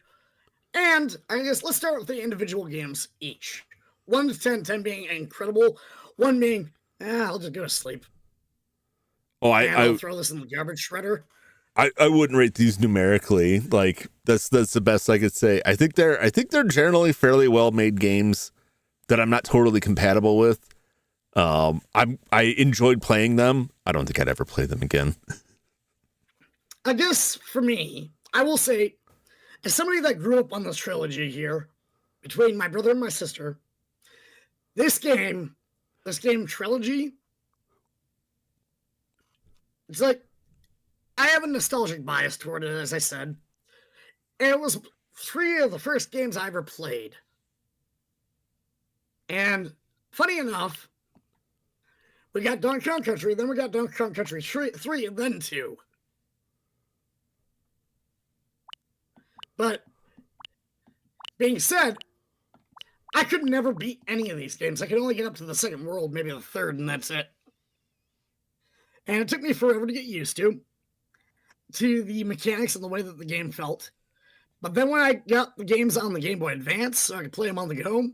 and I guess let's start with the individual games each. 1 to 10, 10 being incredible, 1 being, I'll just go to sleep. Oh, I'll throw this in the garbage shredder. I wouldn't rate these numerically. Like that's the best I could say. I think they're generally fairly well made games that I'm not totally compatible with. I enjoyed playing them. I don't think I'd ever play them again. I guess for me, I will say, as somebody that grew up on this trilogy here, between my brother and my sister, this game trilogy, it's like, I have a nostalgic bias toward it, as I said. And it was 3 of the first games I ever played. And funny enough, We got Donkey Kong Country, then we got Donkey Kong Country 3, and then 2. But being said, I could never beat any of these games. I could only get up to the second world, maybe the third, and that's it. And it took me forever to get used to the mechanics and the way that the game felt. But then when I got the games on the Game Boy Advance, so I could play them on the go,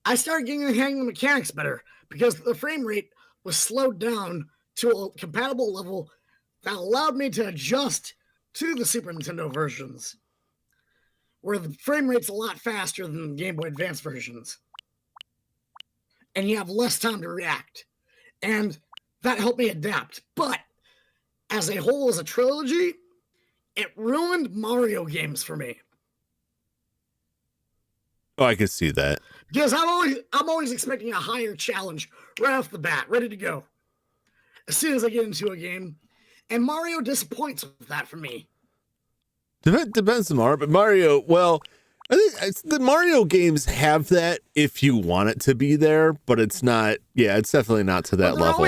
I started getting the hang of the mechanics better because the frame rate was slowed down to a compatible level that allowed me to adjust to the Super Nintendo versions, where the frame rate's a lot faster than the Game Boy Advance versions. And you have less time to react. And that helped me adapt. But as a whole, as a trilogy, it ruined Mario games for me. Oh, I could see that. Because I'm always expecting a higher challenge right off the bat, ready to go. As soon as I get into a game. And Mario disappoints with that for me. Depends on Mario, but Mario, well, I think the Mario games have that if you want it to be there, but it's not. Yeah, it's definitely not to that level.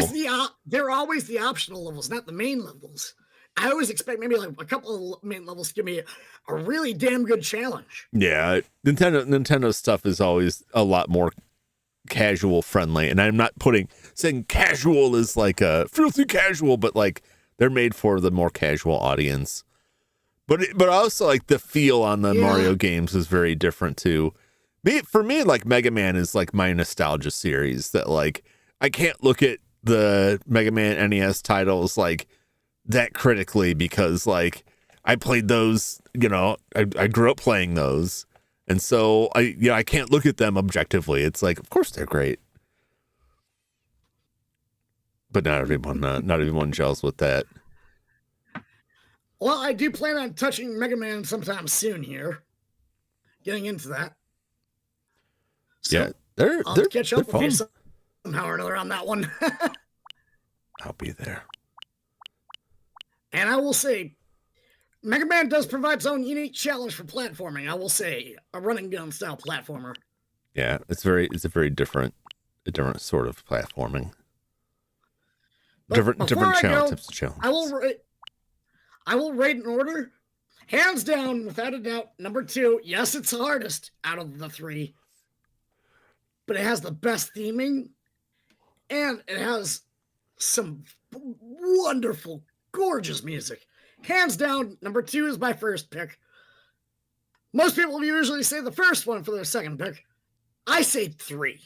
They're always the optional levels, not the main levels. I always expect maybe like a couple of main levels to give me a really damn good challenge. Yeah, Nintendo stuff is always a lot more casual friendly, and I'm not saying casual is like a filthy casual, but like they're made for the more casual audience. But also like the feel on the Mario games is very different too. For me, like Mega Man is like my nostalgia series that like I can't look at the Mega Man NES titles like that critically because like I played those, I grew up playing those. And so I can't look at them objectively. It's like, of course they're great. But not everyone gels with that. Well, I do plan on touching Mega Man sometime soon here. Getting into that. So yeah, they're catch up with you somehow or another on that one. I'll be there. And I will say, Mega Man does provide its own unique challenge for platforming. I will say, a running gun style platformer. Yeah, it's a very different sort of platforming. But different types of challenge. I will rate in order. Hands down, without a doubt, number 2. Yes, it's the hardest out of the 3. But it has the best theming. And it has some wonderful, gorgeous music. Hands down, number 2 is my first pick. Most people usually say the first one for their second pick. I say 3.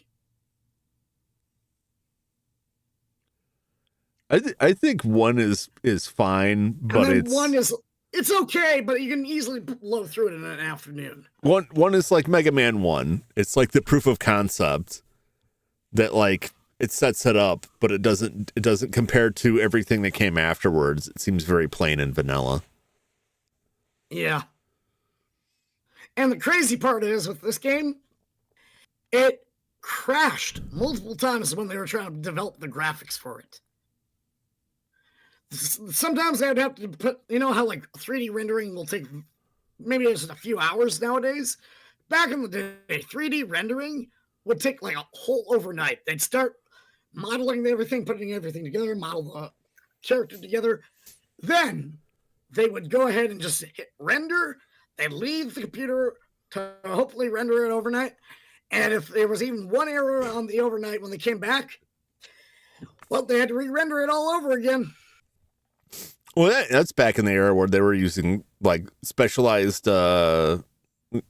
I think 1 is fine, but it's okay, but you can easily blow through it in an afternoon. One is like Mega Man 1. It's like the proof of concept that like it sets it up, but it doesn't compare to everything that came afterwards. It seems very plain and vanilla. Yeah. And the crazy part is with this game, it crashed multiple times when they were trying to develop the graphics for it. Sometimes I'd have to put, how like 3D rendering will take maybe just a few hours nowadays. Back in the day, 3D rendering would take like a whole overnight. They'd start modeling everything, putting everything together, model the character together. Then they would go ahead and just hit render. They'd leave the computer to hopefully render it overnight. And if there was even one error on the overnight when they came back, well, they had to re-render it all over again. Well, that's back in the era where they were using like specialized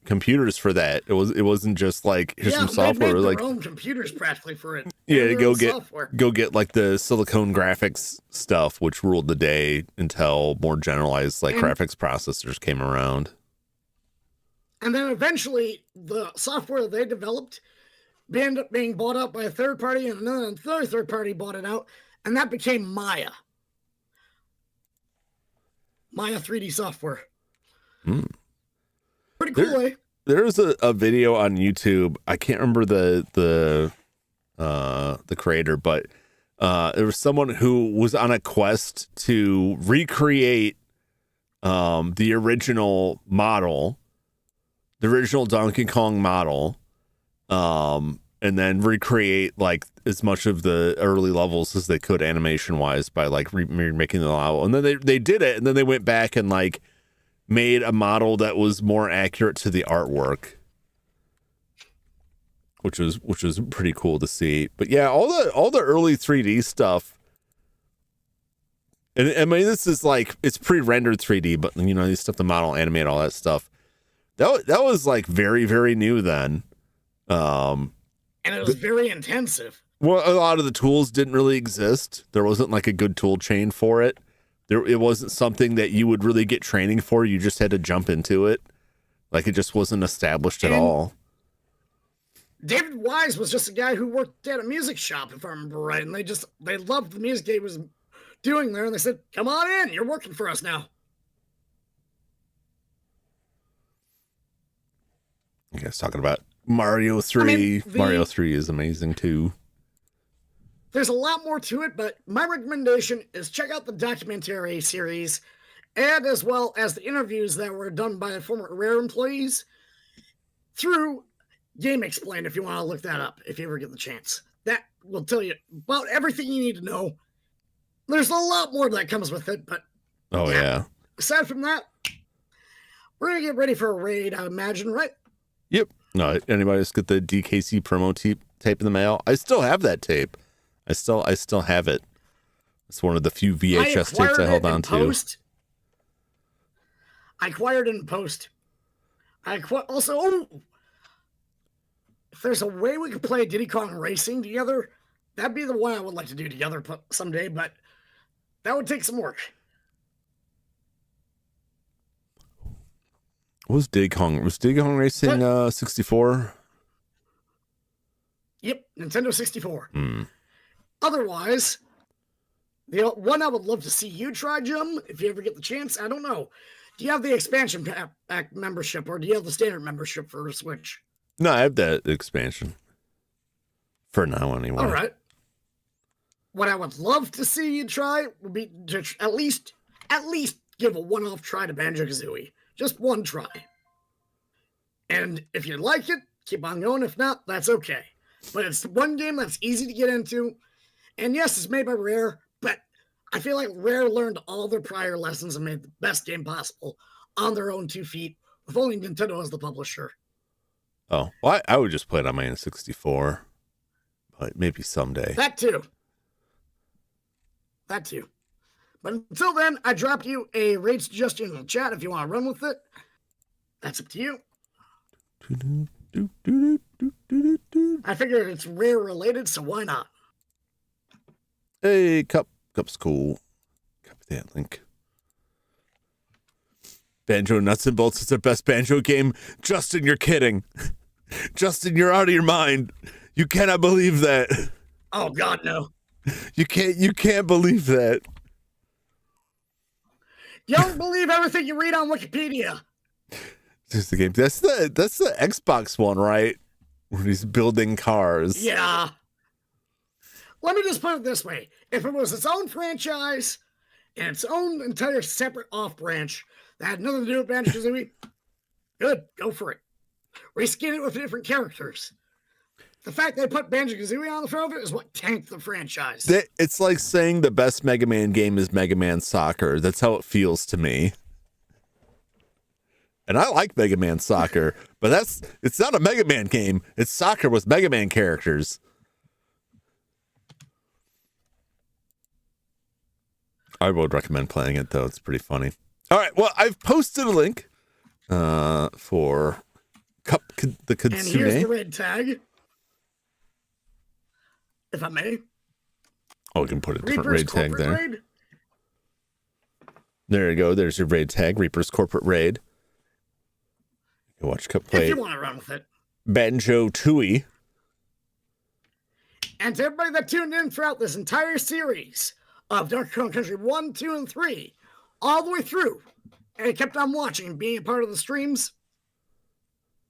computers for that. It wasn't just like here's some software. They made like their own computers practically for it. Yeah, go get like the silicone graphics stuff, which ruled the day until more generalized graphics processors came around. And then eventually, the software they developed ended up being bought out by a third party, and another third party bought it out, and that became Maya. Maya 3D software. Pretty cool, eh? There's a video on YouTube. I can't remember the creator, but there was someone who was on a quest to recreate the original model, the original Donkey Kong model, and and then recreate like as much of the early levels as they could animation wise by like remaking the level. And then they did it, and then they went back and like made a model that was more accurate to the artwork, which was pretty cool to see. But yeah, all the early 3D stuff. And I mean, this is like, it's pre-rendered 3D, but you know, these stuff, the model, animate, all that stuff. That was like very, very new then. And it was very intensive. Well, a lot of the tools didn't really exist. There wasn't like a good tool chain for it. It wasn't something that you would really get training for. You just had to jump into it. Like, it just wasn't established at all. David Wise was just a guy who worked at a music shop, if I remember right, and they loved the music he was doing there, and they said, "Come on in, you're working for us now." You guys talking about Mario 3? I mean, Mario 3 is amazing too. There's a lot more to it, but my recommendation is check out the documentary series, and as well as the interviews that were done by former Rare employees through Game Explain, if you want to look that up, if you ever get the chance. That will tell you about everything you need to know. There's a lot more that comes with it, but yeah. Aside from that, we're going to get ready for a raid, I imagine, right? Yep. No, anybody just get the DKC promo tape in the mail? I still have that tape. I still have it. It's one of the few VHS tapes I held on to. I acquired it in post. Also, if there's a way we could play Diddy Kong Racing together, that'd be the one I would like to do together someday, but that would take some work. What was Diddy Kong? Was Diddy Kong Racing 64? Yep, Nintendo 64. Otherwise, the one I would love to see you try, Jum, if you ever get the chance, I don't know. Do you have the expansion pack membership, or do you have the standard membership for Switch? No, I have that expansion. For now, anyway. All right. What I would love to see you try would be to at least give a one-off try to Banjo-Kazooie. Just one try. And if you like it, keep on going. If not, that's okay. But it's one game that's easy to get into. And yes, it's made by Rare, but I feel like Rare learned all their prior lessons and made the best game possible on their own 2 feet, with only Nintendo as the publisher. Oh, well, I would just play it on my N64. But maybe someday. That too. But until then, I dropped you a raid suggestion in the chat if you want to run with it. That's up to you. I figured it's Rare related, so why not? Hey, Cup's cool. Copy that link. Banjo Nuts and Bolts is the best Banjo game. Justin, you're kidding. Justin, you're out of your mind. You cannot believe that. Oh God, no. You can't believe that. You don't believe everything you read on Wikipedia. Just the game. That's the Xbox one, right? Where he's building cars. Yeah. Let me just put it this way. If it was its own franchise and its own entire separate off branch that had nothing to do with Banjo-Kazooie, good, go for it. Reskin it with different characters. The fact they put Banjo-Kazooie on the front of it is what tanked the franchise. It's like saying the best Mega Man game is Mega Man Soccer. That's how it feels to me. And I like Mega Man Soccer, but it's not a Mega Man game. It's soccer with Mega Man characters. I would recommend playing it, though. It's pretty funny. All right, well, I've posted a link for the Kitsune. And here's the red tag. If I may. Oh, we can put a different raid tag there. Raid. There you go. There's your raid tag, Reaper's Corporate Raid. You can watch Cup play. If you want to run with it. Banjo-Tooie. And to everybody that tuned in throughout this entire series of Donkey Kong Country 1, 2, and 3, all the way through, and kept on watching and being a part of the streams,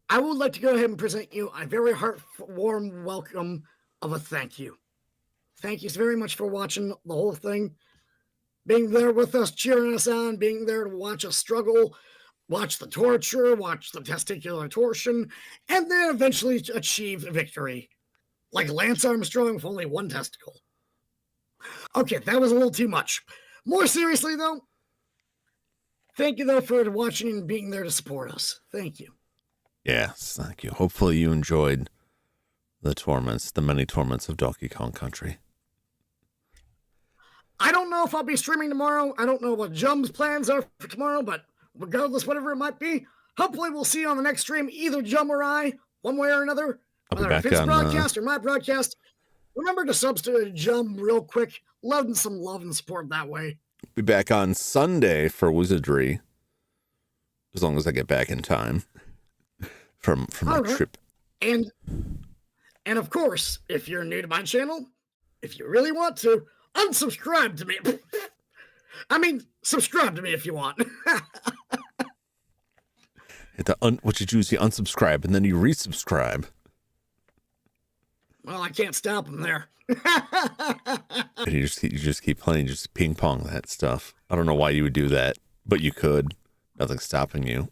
I would like to go ahead and present you a very warm welcome of a thank you. Thank you very much for watching the whole thing, being there with us, cheering us on, being there to watch us struggle, watch the torture, watch the testicular torsion, and then eventually achieve victory. Like Lance Armstrong with only one testicle. Okay, that was a little too much. More seriously, though, thank you, though, for watching and being there to support us. Thank you. Yes, thank you. Hopefully you enjoyed the many torments of Donkey Kong Country. I don't know if I'll be streaming tomorrow. I don't know what Jum's plans are for tomorrow, but regardless, whatever it might be, hopefully we'll see you on the next stream, either Jum or I, one way or another. I'll be Whether back it's his on broadcast or my broadcast. Remember to substitute Jum real quick. Loving some love and support that way. Be back on Sunday for Wizardry, as long as I get back in time from my trip. And of course, if you're new to my channel, if you really want to, unsubscribe to me. I mean, subscribe to me if you want. What you do is you unsubscribe and then you resubscribe. Well, I can't stop them there. And you just keep playing, just ping pong that stuff. I don't know why you would do that, but you could. Nothing's stopping you.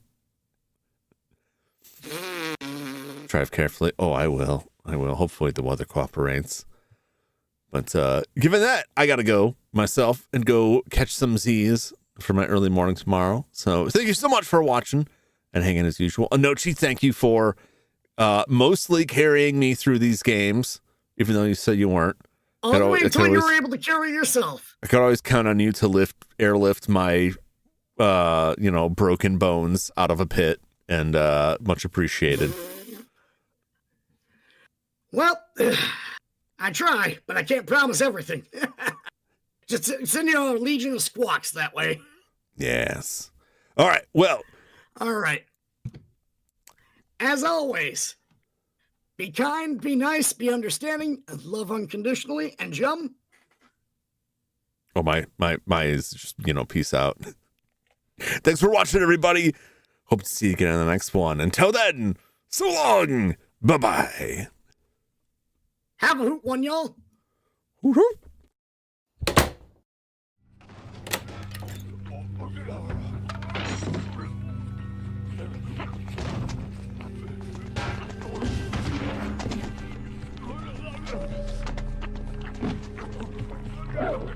Drive carefully. Oh, I will. Hopefully the weather cooperates. But given that, I gotta go myself and go catch some Z's for my early morning tomorrow. So thank you so much for watching and hanging as usual. Anochi, thank you for mostly carrying me through these games, even though you said you weren't. All the way until you were able to carry yourself. I could always count on you to airlift my, broken bones out of a pit, and much appreciated. Well, I try, but I can't promise everything. Just send you a legion of squawks that way. Yes. All right. Well. All right. As always, be kind, be nice, be understanding, and love unconditionally. And Jum? Oh, my is just, peace out. Thanks for watching, everybody. Hope to see you again in the next one. Until then, so long. Bye-bye. Have a hoot one, y'all. Hoot hoot. Go!